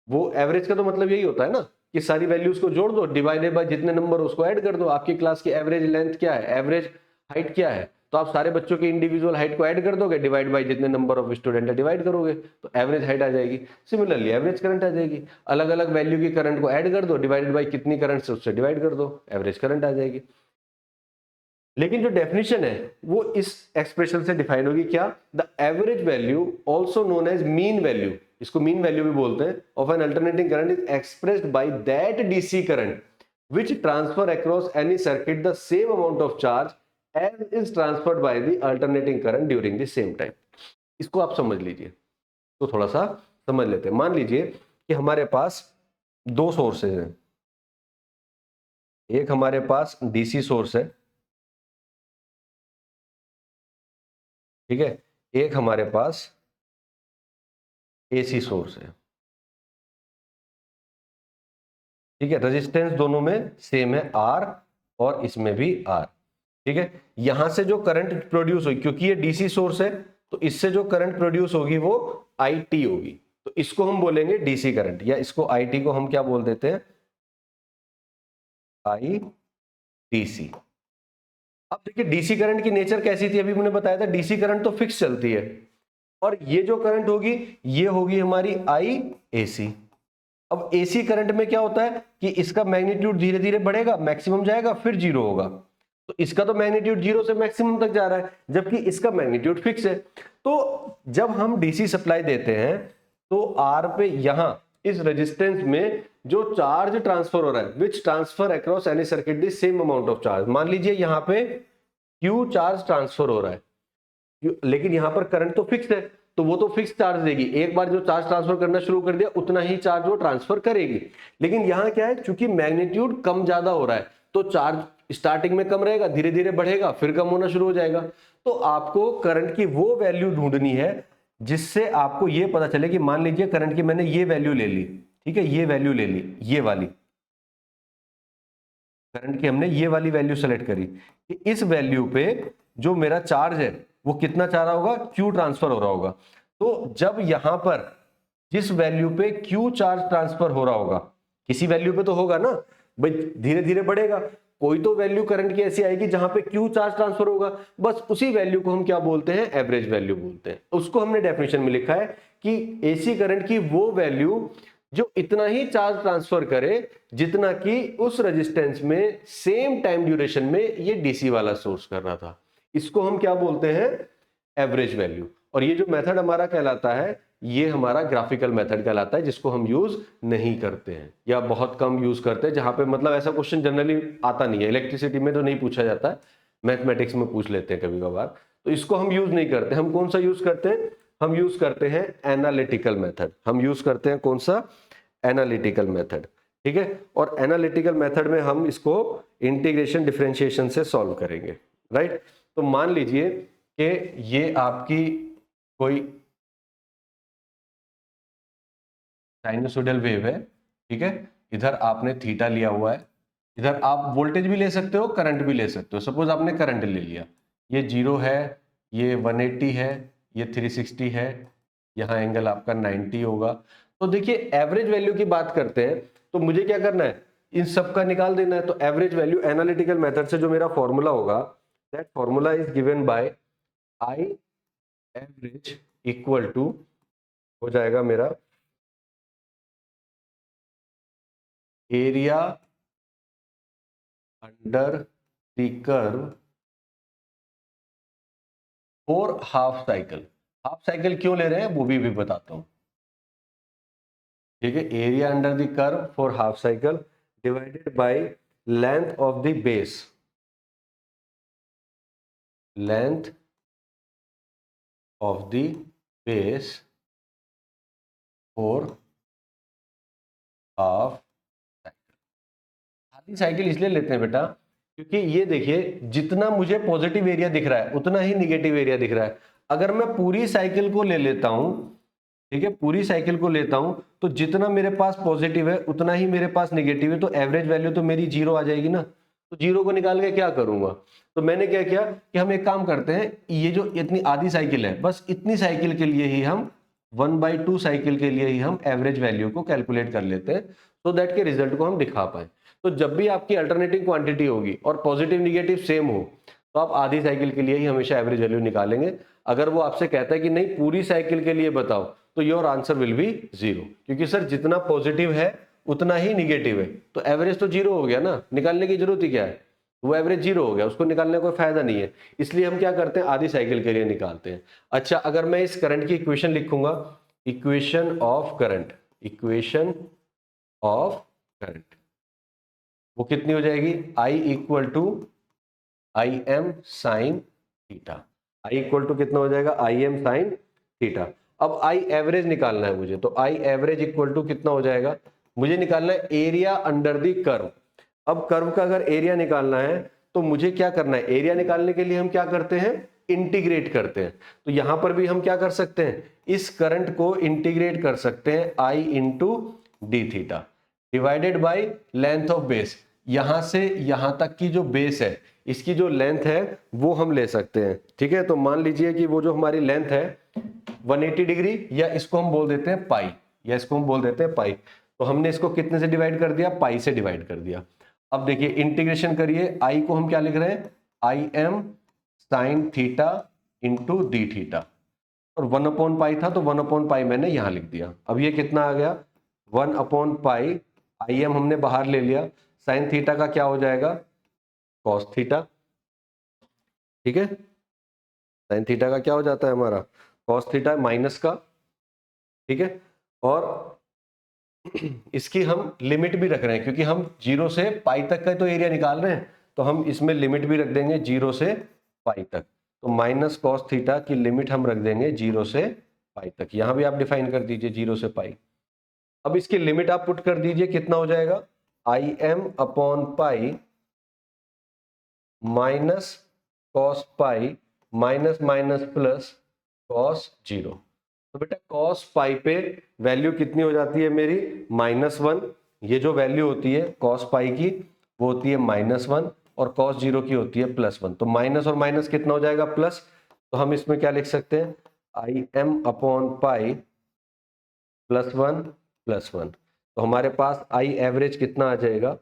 वो एवरेज का तो मतलब यही होता है ना कि सारी वैल्यूज को जोड़ दो, डिवाइडेड बाय जितने नंबर उसको ऐड कर दो। आपकी क्लास की एवरेज लेंथ क्या है, एवरेज हाइट क्या है, तो आप सारे बच्चों के इंडिविजुअल हाइट को ऐड कर दोगे, डिवाइड बाय जितने नंबर ऑफ स्टूडेंट है डिवाइड करोगे, तो एवरेज हाइट आ जाएगी। सिमिलरली एवरेज करंट आ जाएगी, अलग अलग वैल्यू की करंट को ऐड कर दो, डिवाइडेड बाय कितनी करंट से उससे डिवाइड कर दो, एवरेज करंट आ जाएगी। लेकिन जो डेफिनेशन है वो इस एक्सप्रेशन से डिफाइन होगी, क्या, the average value also known as mean value, इसको मीन वैल्यू भी बोलते हैं, of an alternating current is expressed by that DC current which transfer across any circuit the same amount of charge as is transferred by the alternating current during the same time। इसको आप समझ लीजिए, तो थोड़ा सा समझ लेते हैं। मान लीजिए कि हमारे पास दो सोर्सेज हैं, एक हमारे पास डीसी सोर्स है, ठीक है, एक हमारे पास एसी सोर्स है, ठीक है, रेजिस्टेंस दोनों में सेम है आर और इसमें भी आर, ठीक है। यहां से जो करंट प्रोड्यूस होगी, क्योंकि ये डीसी सोर्स है, तो इससे जो करंट प्रोड्यूस होगी वो आईटी होगी, तो इसको हम बोलेंगे डीसी करंट, या इसको आईटी को हम क्या बोल देते हैं, आई डीसी। अब देखिए डीसी करंट की नेचर कैसी थी, अभी मैंने बताया था डीसी करंट तो फिक्स चलती है, और ये जो करंट होगी ये होगी हमारी आई एसी। अब एसी करंट में क्या होता है कि इसका मैग्नीट्यूड धीरे धीरे बढ़ेगा, मैक्सिमम जाएगा फिर जीरो होगा, तो इसका तो मैग्नीट्यूड जीरो से मैक्सिमम तक जा रहा है, जबकि इसका मैग्नीट्यूड फिक्स है। तो जब हम डीसी सप्लाई देते हैं तो आर पे यहां इस रेजिस्टेंस में जो चार्ज ट्रांसफर हो रहा है, विच transfer across any circuit the same amount of charge, मान लीजिए यहां पे क्यू चार्ज ट्रांसफर हो रहा है, लेकिन यहां पर करंट तो फिक्स है, तो वो तो फिक्स चार्ज देगी, एक बार जो चार्ज ट्रांसफर करना शुरू कर दिया उतना ही चार्ज वो ट्रांसफर करेगी। लेकिन यहां क्या है, चूंकि मैग्नीट्यूड कम ज्यादा हो रहा है, तो चार्ज स्टार्टिंग में कम रहेगा, धीरे धीरे बढ़ेगा, फिर कम होना शुरू हो जाएगा। तो आपको करंट की वो वैल्यू ढूंढनी है जिससे आपको ये पता चले कि मान लीजिए करंट की मैंने ये वैल्यू ले ली, ठीक है, ये वैल्यू ले ली, ये वाली करंट की हमने ये वाली वैल्यू सेलेक्ट करी कि इस वैल्यू पे जो मेरा चार्ज है वो कितना चाह रहा होगा, क्यू ट्रांसफर हो रहा होगा। तो जब यहां पर जिस वैल्यू पे क्यू चार्ज ट्रांसफर हो रहा होगा, किसी वैल्यू पे तो होगा ना भाई, धीरे धीरे बढ़ेगा, कोई तो वैल्यू करंट की ऐसी आएगी जहां पे क्यू चार्ज ट्रांसफर होगा, बस उसी वैल्यू को हम क्या बोलते हैं, एवरेज वैल्यू बोलते हैं। उसको हमने डेफिनेशन में लिखा है कि एसी करंट की वो वैल्यू जो इतना ही चार्ज ट्रांसफर करे जितना कि उस रेजिस्टेंस में सेम टाइम ड्यूरेशन में ये डीसी वाला सोर्स कर रहा था, इसको हम क्या बोलते हैं, एवरेज वैल्यू। और ये जो मेथड हमारा कहलाता है ये हमारा ग्राफिकल मेथड कहलाता है, जिसको हम यूज नहीं करते हैं या बहुत कम यूज करते हैं, जहां पे मतलब ऐसा क्वेश्चन जनरली आता नहीं है, इलेक्ट्रिसिटी में तो नहीं पूछा जाता है, मैथमेटिक्स में पूछ लेते हैं कभी कभार, तो इसको हम यूज नहीं करते। हम कौन सा यूज करते हैं, हम यूज करते हैं एनालिटिकल मेथड, हम यूज करते हैं कौन सा, एनालिटिकल मेथड, ठीक है। और एनालिटिकल मेथड में हम इसको इंटीग्रेशन डिफरेंशिएशन से सॉल्व करेंगे, राइट। तो मान लीजिए कि ये आपकी कोई साइनसोइडल वेव है, ठीक है, इधर आपने थीटा लिया हुआ है, इधर आप वोल्टेज भी ले सकते हो, करंट भी ले सकते हो। सपोज आपने करंट ले लिया, ये 0 है, ये 180 है, ये 360 है, यहाँ एंगल आपका 90 होगा। तो देखिए एवरेज वैल्यू की बात करते हैं, तो मुझे क्या करना है, इन सब का निकाल देना है। तो एवरेज वैल्यू एनालिटिकल मेथड से जो मेरा फॉर्मूला होगा, that formula is given by I average equal to हो जाएगा मेरा area under the curve for half cycle. Half cycle क्यों ले रहे हैं वो भी बताता हूं, ठीक है। Area under the curve for half cycle divided by length of the base, length of the base for half cycle. आधी साइकिल इसलिए लेते हैं बेटा क्योंकि ये देखिए जितना मुझे पॉजिटिव एरिया दिख रहा है उतना ही निगेटिव एरिया दिख रहा है। अगर मैं पूरी साइकिल को ले लेता हूं, ठीक है, पूरी साइकिल को लेता हूं तो जितना मेरे पास पॉजिटिव है उतना ही मेरे पास निगेटिव है, तो एवरेज वैल्यू तो मेरी जीरो आ जाएगी ना। तो जीरो को निकाल के क्या करूंगा, तो मैंने क्या किया कि हम एक काम करते हैं, ये जो इतनी आधी साइकिल है बस इतनी साइकिल के लिए ही हम 1/2 साइकिल के लिए ही हम एवरेज वैल्यू को कैलकुलेट कर लेते हैं, सो दैट के रिजल्ट को हम दिखा पाए। तो जब भी आपकी अल्टरनेटिंग क्वांटिटी होगी और पॉजिटिव निगेटिव सेम हो तो आप आधी साइकिल के लिए ही हमेशा एवरेज वैल्यू निकालेंगे। अगर वो आपसे कहता है कि नहीं पूरी साइकिल के लिए बताओ तो your answer will be zero, क्योंकि सर जितना पॉजिटिव है उतना ही निगेटिव है, तो एवरेज तो जीरो हो गया ना, निकालने की जरूरत ही क्या है, वो एवरेज जीरो हो गया, उसको निकालने का कोई फायदा नहीं है। इसलिए हम क्या करते हैं, आधी साइकिल के लिए निकालते हैं। अच्छा, अगर मैं इस करंट की इक्वेशन लिखूंगा, equation of current, equation of current वो कितनी हो जाएगी, I equal to I M sine theta. I equal to कितना हो जाएगा, आई एम साइन थीटा। अब आई एवरेज निकालना है मुझे, तो आई एवरेज इक्वल टू कितना हो जाएगा, मुझे निकालना है एरिया अंडर द कर्व। अब कर्व का अगर एरिया निकालना है तो मुझे क्या करना है, एरिया निकालने के लिए हम क्या करते हैं, इंटीग्रेट करते हैं। तो यहां पर भी हम क्या कर सकते हैं, इस करंट को इंटीग्रेट कर सकते हैं, I into D theta divided by length of base. यहां से यहां तक की जो बेस है इसकी जो लेंथ है वो हम ले सकते हैं, ठीक है। तो मान लीजिए कि वो जो हमारी लेंथ है 180 डिग्री, या इसको हम बोल देते हैं पाई, या इसको हम बोल देते हैं पाई। तो हमने इसको कितने से डिवाइड कर दिया, पाई से डिवाइड कर दिया। अब देखिए इंटीग्रेशन करिए, आई को हम क्या लिख रहे हैं, I am sine theta into D theta, और 1/पाई था तो 1/पाई मैंने यहां लिख दिया। अब ये कितना आ गया, 1/पाई, आई एम हमने बाहर ले लिया, साइन थीटा का क्या हो जाएगा, कॉस थीटा, ठीक है। साइन थीटा का क्या हो जाता है हमारा, कॉस थीटा माइनस का, ठीक है। और इसकी हम लिमिट भी रख रहे हैं क्योंकि हम 0 से पाई तक का तो एरिया निकाल रहे हैं, तो हम इसमें लिमिट भी रख देंगे 0 से पाई तक। तो माइनस कॉस थीटा की लिमिट हम रख देंगे 0 से पाई तक, यहां भी आप डिफाइन कर दीजिए 0 से पाई। अब इसकी लिमिट आप पुट कर दीजिए, कितना हो जाएगा, I am upon pi minus cos pi minus minus plus cos 0। तो बेटा कॉस पाई पे वैल्यू कितनी हो जाती है मेरी, -1। ये जो वैल्यू होती है कॉस पाई की वो होती है -1 और कॉस 0 की होती है +1। तो माइनस और माइनस कितना हो जाएगा, प्लस। तो हम इसमें क्या लिख सकते हैं, आई एम अपॉन पाई +1 तो हमारे पास आई एवरेज कितना आ जाएगा,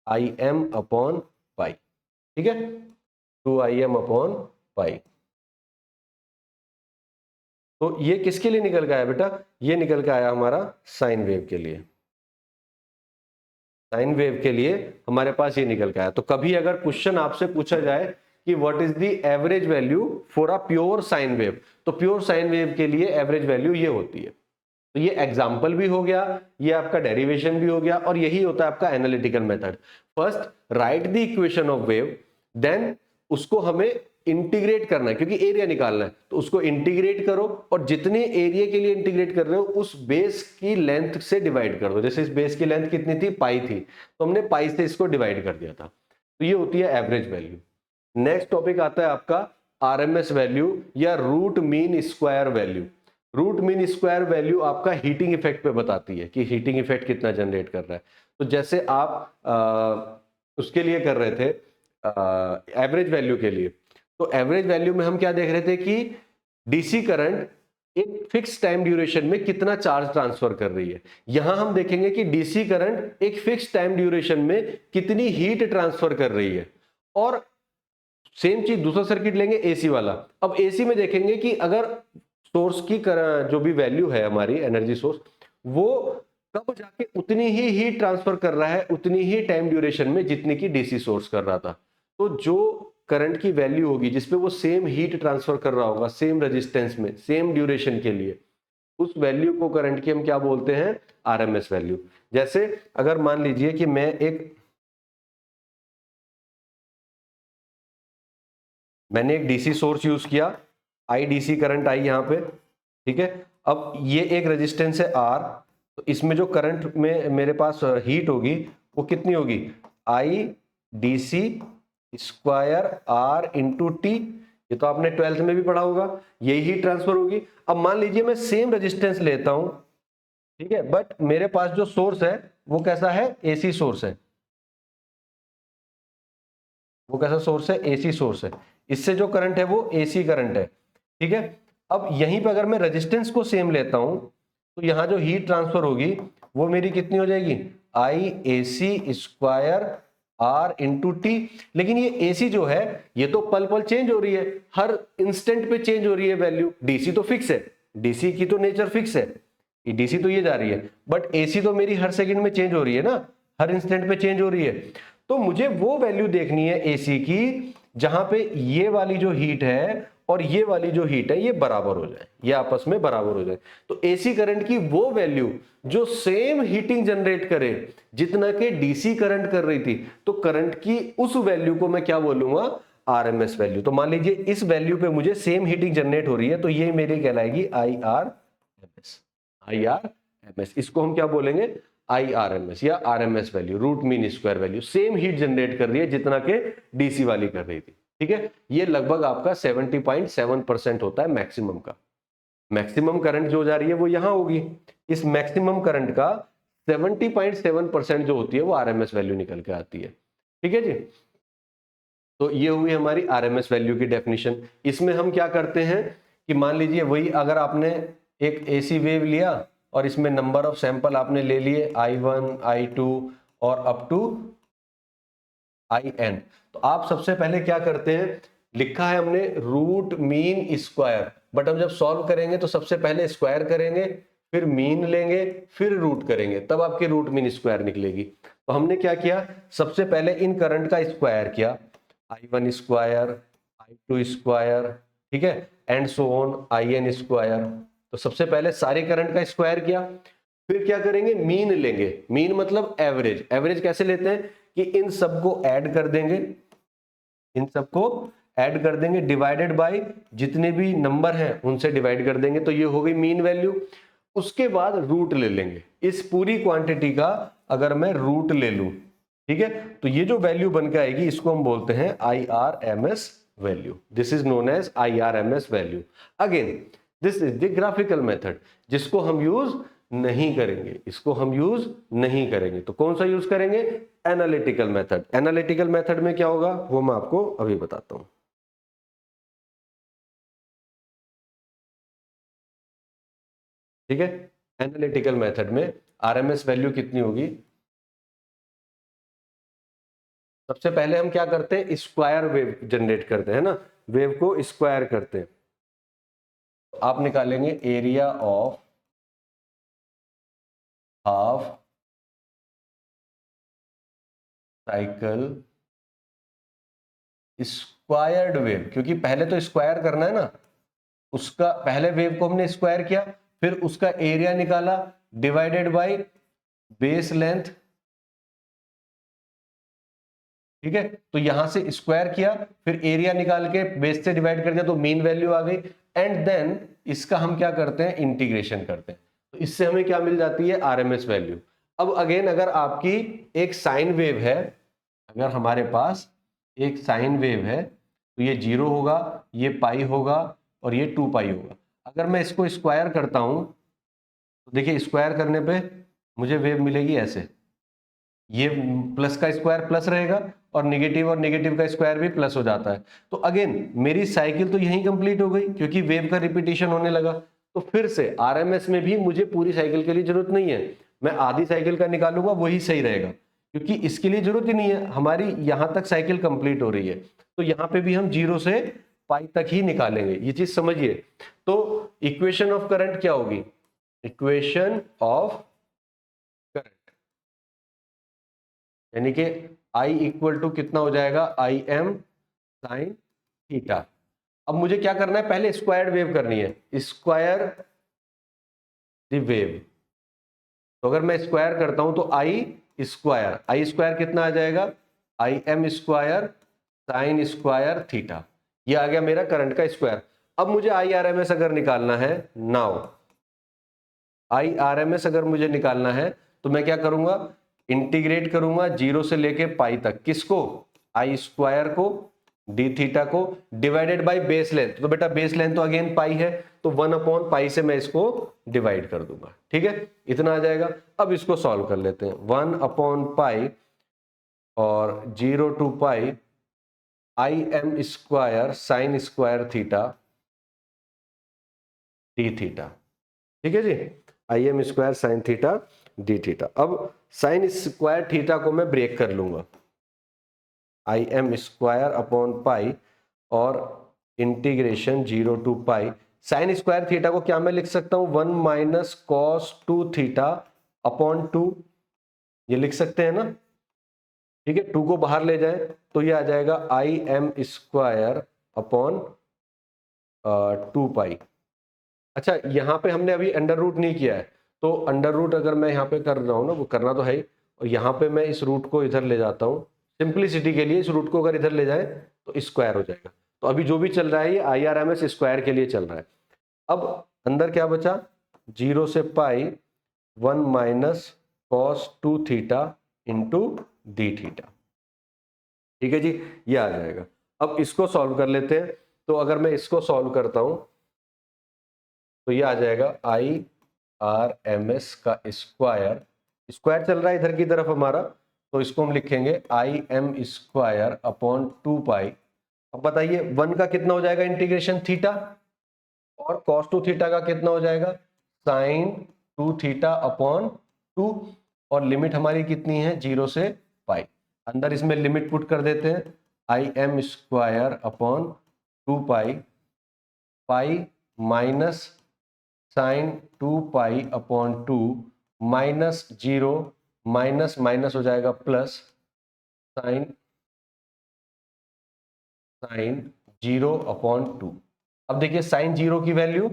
2IM/पाई, ठीक है, 2IM/पाई। तो ये किसके लिए निकल के आया बेटा, ये निकल के आया हमारा साइन वेव के लिए। साइन वेव के लिए हमारे पास ये निकल के आया। तो कभी अगर क्वेश्चन आपसे पूछा जाए कि what is the average value for a pure sine wave, तो प्योर साइन वेव के लिए एवरेज वैल्यू ये होती है। तो ये एग्जाम्पल भी हो गया, ये आपका डेरिवेशन भी हो गया, और यही होता है आपका analytical method. First write the equation of wave, then उसको हमें इंटीग्रेट करना है क्योंकि एरिया निकालना है, तो उसको इंटीग्रेट करो और जितने एरिया के लिए इंटीग्रेट कर रहे हो उस बेस की लेंथ से डिवाइड कर दो। जैसे इस बेस की लेंथ कितनी थी, पाई थी, तो हमने पाई से इसको डिवाइड कर दिया था। तो ये होती है एवरेज वैल्यू। नेक्स्ट टॉपिक आता है आपका आरएमएस वैल्यू या root mean square value. Root mean square value आपका हीटिंग इफेक्ट पे बताती है कि हीटिंग इफेक्ट कितना जनरेट कर रहा है। तो जैसे आप उसके लिए कर रहे थे एवरेज वैल्यू के लिए, तो एवरेज वैल्यू में हम क्या देख रहे थे कि डीसी करंट एक फिक्स टाइम ड्यूरेशन में कितना चार्ज ट्रांसफर कर रही है। यहां हम देखेंगे कि डीसी करंट एक फिक्स टाइम ड्यूरेशन में कितनी हीट ट्रांसफर कर रही है। और सेम चीज दूसरा सर्किट लेंगे एसी वाला। अब एसी में देखेंगे कि अगर सोर्स की जो भी वैल्यू है हमारी एनर्जी सोर्स, वो कब जाके उतनी ही हीट ट्रांसफर कर रहा है उतनी ही टाइम ड्यूरेशन में जितनी की डीसी सोर्स कर रहा था। तो जो करंट की वैल्यू होगी जिसपे वो सेम हीट ट्रांसफर कर रहा होगा सेम रेजिस्टेंस में सेम ड्यूरेशन के लिए, उस वैल्यू को करंट की हम क्या बोलते हैं, आरएमएस वैल्यू। जैसे अगर मान लीजिए कि मैं एक मैंने एक डीसी सोर्स यूज किया, आई डीसी करंट आई यहाँ पे, ठीक है। अब ये एक रेजिस्टेंस है आर, तो इसमें जो करंट में मेरे पास हीट होगी वो कितनी होगी, I DC square R into T. ये तो आपने 12th में भी पढ़ा होगा, यही हीट ट्रांसफर होगी। अब मान लीजिए मैं सेम रेजिस्टेंस लेता हूं, ठीक है, बट मेरे पास जो सोर्स है वो कैसा है, एसी सोर्स है। वो कैसा सोर्स है, एसी सोर्स है। इससे जो करंट है वो एसी करंट है, ठीक है। अब यहीं पे अगर मैं रेजिस्टेंस को सेम लेता हूं तो यहां जो हीट ट्रांसफर होगी वो मेरी कितनी हो जाएगी, I AC square R into T. लेकिन ये एसी जो है ये तो पल पल चेंज हो रही है, हर इंस्टेंट पे चेंज हो रही है वैल्यू। डीसी तो फिक्स है, डीसी की तो नेचर फिक्स है, डीसी तो ये जा रही है, बट एसी तो मेरी हर सेकंड में चेंज हो रही है ना, हर इंस्टेंट पे चेंज हो रही है। तो मुझे वो वैल्यू देखनी है एसी की जहां पे ये वाली जो हीट है और ये वाली जो हीट है ये बराबर हो जाए, ये आपस में बराबर हो जाए। तो एसी करंट की वो वैल्यू जो सेम हीटिंग जनरेट करे जितना के डीसी करंट कर रही थी, तो करंट की उस वैल्यू को मैं क्या बोलूंगा, आरएमएस वैल्यू। तो मान लीजिए इस वैल्यू पे मुझे सेम हीटिंग जनरेट हो रही है, तो ये मेरी कहलाएगी I R M S. I R M S, इसको हम क्या बोलेंगे, आई आर एम एस या R M S value, root mean square value. Same heat generate कर रही है जितना के डीसी वाली कर रही थी, ठीक है। ये लगभग आपका 70.7% होता है मैक्सिमम का। मैक्सिमम करंट जो जा रही है वो यहां होगी, इस मैक्सिमम करंट का 70.7% जो होती है वो आरएमएस वैल्यू निकल के आती है, ठीक है जी। तो ये हुई हमारी आरएमएस वैल्यू की डेफिनेशन। इसमें हम क्या करते हैं कि मान लीजिए वही अगर आपने एक एसी वेव लिया और इसमें नंबर ऑफ सैंपल आपने ले लिए I1 I2 और अप टू IN, तो आप सबसे पहले क्या करते हैं, लिखा है हमने रूट मीन स्क्वायर, बट हम जब सॉल्व करेंगे तो सबसे पहले स्क्वायर करेंगे, फिर मीन लेंगे, फिर रूट करेंगे, तब आपकी रूट मीन स्क्वायर निकलेगी। तो हमने क्या किया, सबसे पहले इन करंट का स्क्वायर किया, I1 स्क्वायर, I2 स्क्वायर, ठीक है, and so on IN square. तो सबसे पहले सारे करंट का स्क्वायर किया, फिर क्या करेंगे, मीन लेंगे। मीन मतलब एवरेज। एवरेज कैसे लेते हैं कि इन सबको ऐड कर देंगे, इन सबको ऐड कर देंगे, डिवाइडेड बाय जितने भी नंबर हैं उनसे डिवाइड कर देंगे, तो ये हो गई मीन वैल्यू। उसके बाद रूट ले लेंगे, इस पूरी क्वांटिटी का अगर मैं रूट ले लूं, ठीक है, तो ये जो वैल्यू बन के आएगी इसको हम बोलते हैं IRMS value. This is known as IRMS value. Again this is the graphical method, जिसको हम यूज नहीं करेंगे, इसको हम यूज नहीं करेंगे। तो कौन सा यूज करेंगे, एनालिटिकल मेथड। एनालिटिकल मेथड में क्या होगा वो मैं आपको अभी बताता हूं, ठीक है। एनालिटिकल मेथड में आरएमएस वैल्यू कितनी होगी, सबसे पहले हम क्या करते हैं, स्क्वायर वेव जनरेट करते हैं ना, वेव को स्क्वायर करते हैं। तो आप निकालेंगे area of half cycle squared wave, क्योंकि पहले तो स्क्वायर करना है ना, उसका पहले वेव को हमने स्क्वायर किया, फिर उसका एरिया निकाला डिवाइडेड बाय बेस लेंथ, ठीक है। तो यहां से स्क्वायर किया, फिर एरिया निकाल के बेस से डिवाइड कर दिया, तो मीन वैल्यू आ गई। एंड देन इसका हम क्या करते हैं, इंटीग्रेशन करते हैं, तो इससे हमें क्या मिल जाती है, आरएमएस वैल्यू। अब अगेन अगर आपकी एक साइन वेव है, अगर हमारे पास एक साइन वेव है, तो ये 0 होगा, ये पाई होगा और ये 2 पाई होगा। अगर मैं इसको स्क्वायर करता हूं तो देखिए स्क्वायर करने पे मुझे वेव मिलेगी ऐसे, ये प्लस का स्क्वायर प्लस रहेगा और नेगेटिव का स्क्वायर भी प्लस हो जाता है। तो अगेन मेरी साइकिल तो यहीं कंप्लीट हो गई, क्योंकि वेव का रिपीटिशन होने लगा। तो फिर से आरएमएस में भी मुझे पूरी साइकिल के लिए जरूरत नहीं है, मैं आधी साइकिल का निकालूंगा वही सही रहेगा, क्योंकि इसके लिए जरूरत ही नहीं है, हमारी यहां तक साइकिल कंप्लीट हो रही है। तो यहां पे भी हम 0 से पाई तक ही निकालेंगे, ये चीज समझिए। तो इक्वेशन ऑफ करंट क्या होगी, इक्वेशन ऑफ करंट, यानी कि I इक्वल टू कितना हो जाएगा, आई एम साइन थीटा। अब मुझे क्या करना है, पहले स्क्वायर्ड वेव करनी है, स्क्वायर द वेव। तो अगर मैं स्क्वायर करता हूं तो आई स्क्वायर कितना आ जाएगा, I am square sine square theta. ये आ गया मेरा करंट का स्क्वायर। अब मुझे IRMS अगर निकालना है, नाउ IRMS अगर मुझे निकालना है तो मैं क्या करूंगा, इंटीग्रेट करूंगा 0 से लेके पाई तक, किसको, आई स्क्वायर को, डी थीटा को, डिवाइडेड बाय बेस लेंथ। तो बेटा बेस लेंथ तो अगेन पाई है, तो 1/पाई से मैं इसको डिवाइड कर दूंगा, ठीक है, इतना आ जाएगा। अब इसको सॉल्व कर लेते हैं, 1/पाई और 0 to pi IM square sine square theta d theta, ठीक है जी, IM square sine theta d theta. अब साइन स्क्वायर थीटा को मैं ब्रेक कर लूंगा, IM स्क्वायर अपॉन पाई और integration 0 to pi sine square theta को क्या मैं लिख सकता हूं, 1 माइनस कॉस 2 थीटा अपॉन 2, ये लिख सकते हैं ना, ठीक है, 2 को बाहर ले जाए तो ये आ जाएगा IM स्क्वायर अपॉन 2 पाई। अच्छा, यहाँ पे हमने अभी अंडर रूट नहीं किया है, तो अंडर रूट अगर मैं यहाँ पे कर रहा हूँ ना, वो करना तो है ही, और यहाँ पे मैं इस रूट को इधर ले जाता हूँ सिंप्लिसिटी के लिए, इस रूट को अगर इधर ले जाए तो स्क्वायर हो जाएगा। तो अभी जो भी चल रहा है ये IRMS स्क्वायर के लिए चल रहा है। अब अंदर क्या बचा, 0 से पाई 1 minus cos 2 theta into D theta, ठीक है जी, ये आ जाएगा। अब इसको सॉल्व कर लेते हैं, तो अगर मैं इसको सॉल्व करता हूं तो ये आ जाएगा IRMS का स्क्वायर, स्क्वायर चल रहा है इधर की तरफ हमारा, तो इसको हम लिखेंगे IM स्क्वायर अपॉन 2 पाई। अब बताइए 1 का कितना हो जाएगा इंटीग्रेशन थीटा, और cos 2 थीटा का कितना हो जाएगा साइन 2 थीटा अपॉन 2, और लिमिट हमारी कितनी है 0 से पाई। अंदर इसमें लिमिट पुट कर देते हैं, IM square upon 2 pi, pi minus sine 2 pi upon 2 minus 0, minus minus हो जाएगा प्लस साइन 0 अपॉन 2। अब देखिए साइन 0 की वैल्यू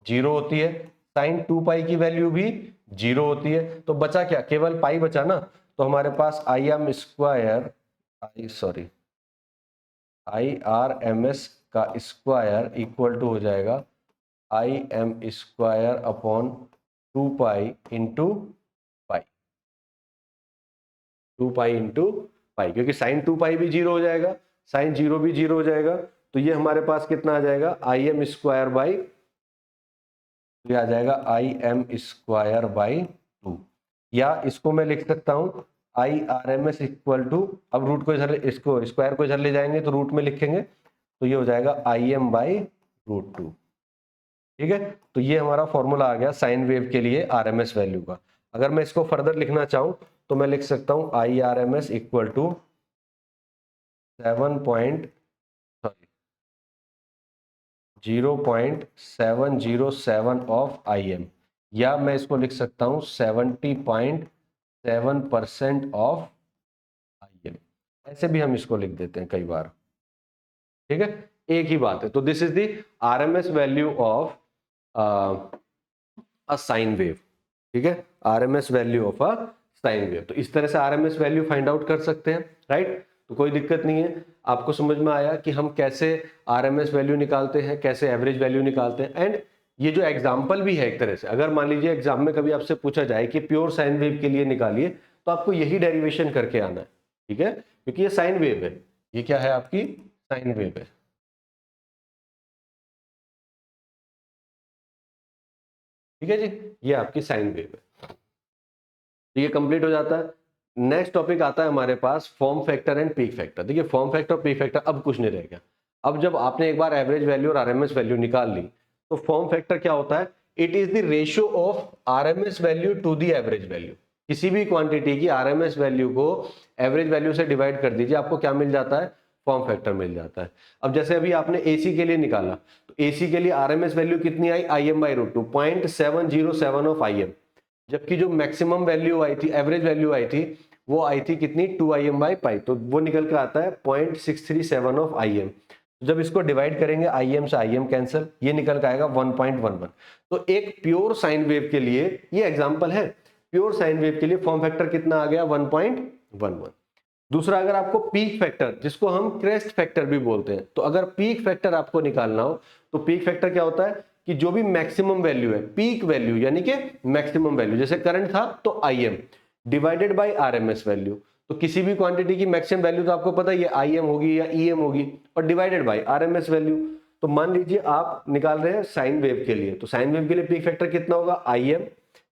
0 होती है, साइन 2 पाई की वैल्यू भी 0 होती है, तो बचा क्या, केवल पाई बचा ना, तो हमारे पास IM स्क्वायर IRMS का स्क्वायर इक्वल टू हो जाएगा IM square upon 2 pi into pi, 2 pi into pi, क्योंकि साइन 2 पाई भी 0 हो जाएगा, साइन 0 भी 0 हो जाएगा, तो ये हमारे पास कितना आ जाएगा IM स्क्वायर बाई, ये आ जाएगा IM स्क्वायर बाई 2, या इसको मैं लिख सकता हूं IRMS इक्वल टू, अब रूट को इधर, इसको स्क्वायर को इधर ले जाएंगे तो रूट में लिखेंगे, तो ये हो जाएगा IM बाई रूट 2, ठीक है। तो ये हमारा फॉर्मूला आ गया साइन वेव के लिए RMS वैल्यू का। अगर मैं इसको फर्दर लिखना चाहूं तो मैं लिख सकता हूं IRMS equal to 0.707 of IM, या मैं इसको लिख सकता हूं 70.7% ऑफ IM, ऐसे भी हम इसको लिख देते हैं कई बार, ठीक है, एक ही बात है। तो this is the RMS value of a sign wave, ठीक है, RMS value of a sine wave. तो इस तरह से RMS वैल्यू फाइंड आउट कर सकते हैं, राइट। तो कोई दिक्कत नहीं है, आपको समझ में आया कि हम कैसे RMS वैल्यू निकालते हैं, कैसे एवरेज वैल्यू निकालते हैं। एंड ये जो एग्जाम्पल भी है एक तरह से, अगर मान लीजिए एग्जाम में कभी आपसे पूछा जाए कि प्योर साइन वेव के लिए निकालिए, तो आपको यही डेरिवेशन करके आना है, ठीक है, क्योंकि ये साइन वेव है, ये क्या है आपकी साइन वेव है, ठीक है जी, ये आपकी साइन वेव है। तो ये कंप्लीट हो जाता है। नेक्स्ट टॉपिक आता है हमारे पास form factor and peak factor. देखिए फॉर्म फैक्टर और पीक फैक्टर अब कुछ नहीं रह गया। अब जब आपने एक बार एवरेज वैल्यू और आरएमएस वैल्यू निकाल ली, तो फॉर्म फैक्टर क्या होता है, it is the ratio of RMS value to the average value. किसी भी क्वांटिटी की आरएमएस वैल्यू को एवरेज वैल्यू से डिवाइड कर दीजिए, आपको क्या मिल जाता है, फॉर्म फैक्टर मिल जाता है। अब जैसे अभी आपने एसी के लिए निकाला, तो एसी के लिए आरएमएस वैल्यू कितनी आई, IM/√2, 0.707 ऑफ IM, जबकि जो मैक्सिमम वैल्यू आई थी, एवरेज वैल्यू आई थी, वो आई थी कितनी, 2IM/पाई, तो वो निकल कर आता है 0.637 ऑफ IM। जब इसको डिवाइड करेंगे IM से IM कैंसिल, ये निकल कर आएगा 1.11। तो एक प्योर साइन वेव के लिए ये एग्जांपल है, प्योर साइन वेव के लिए फॉर्म फैक्टर कितना आ गया, 1.11। दूसरा, अगर आपको पीक फैक्टर, जिसको हम क्रेस्ट फैक्टर भी बोलते हैं, तो अगर पीक फैक्टर आपको निकालना हो तो पीक फैक्टर क्या होता है कि जो भी मैक्सिमम वैल्यू है, पीक वैल्यू यानी कि मैक्सिमम वैल्यू, जैसे करंट था तो IM divided by RMS value. तो किसी भी क्वांटिटी की मैक्सिमम वैल्यू तो आपको पता ही है IM होगी या EM होगी, और डिवाइडेड बाय RMS वैल्यू। तो मान लीजिए आप निकाल रहे हैं साइन वेव के लिए, तो साइन वेव के लिए पीक फैक्टर कितना होगा, IM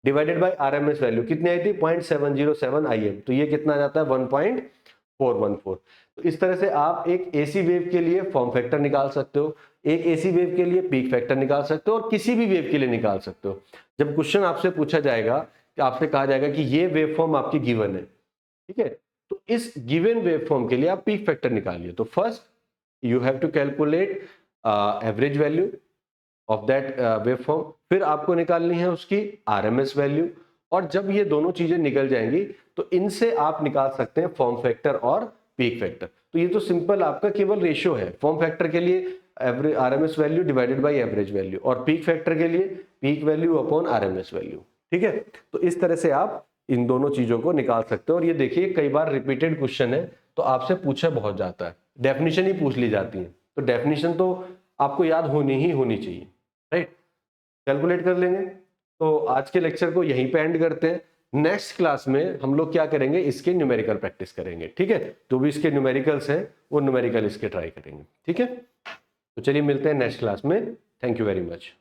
divided by RMS value कितनी आई थी, 0.707 IM, तो ये कितना आ जाता है 1.414। तो इस तरह से आप एक एसी वेव के लिए फॉर्म फैक्टर निकाल सकते हो, एक एसी वेव के लिए पीक फैक्टर निकाल सकते हो, और किसी भी वेव के लिए निकाल सकते हो। जब क्वेश्चन आपसे पूछा जाएगा कि आपसे कहा जाएगा कि ये वेव फॉर्म आपकी गिवन है, ठीक है, तो इस गिवन वेव फॉर्म के लिए आप पीक फैक्टर निकालिए। तो first you have to calculate average value of that wave form, फिर आपको निकालनी है उसकी RMS वैल्यू, और जब ये दोनों चीजें निकल जाएंगी तो इनसे आप निकाल सकते हैं फॉर्म फैक्टर और पीक फैक्टर। तो ये तो सिंपल आपका केवल रेशियो है, फॉर्म फैक्टर के लिए average RMS value divided by average value, और पीक फैक्टर के लिए peak value upon RMS value, ठीक है। तो इस तरह से आप इन दोनों चीजों को निकाल सकते हो। और ये देखिए कई बार रिपीटेड क्वेश्चन है तो आपसे पूछा बहुत जाता है, डेफिनेशन ही पूछ ली जाती है, तो डेफिनेशन तो आपको याद होनी ही होनी चाहिए, राइट। कैलकुलेट कर लेंगे। तो आज के लेक्चर को यहीं पे एंड करते हैं। नेक्स्ट क्लास में हम लोग क्या करेंगे, इसके न्यूमेरिकल प्रैक्टिस करेंगे, ठीक है। जो भी इसके न्यूमेरिकल्स हैं वो न्यूमेरिकल इसके ट्राई करेंगे, ठीक है। तो चलिए मिलते हैं नेक्स्ट क्लास में। Thank you very much.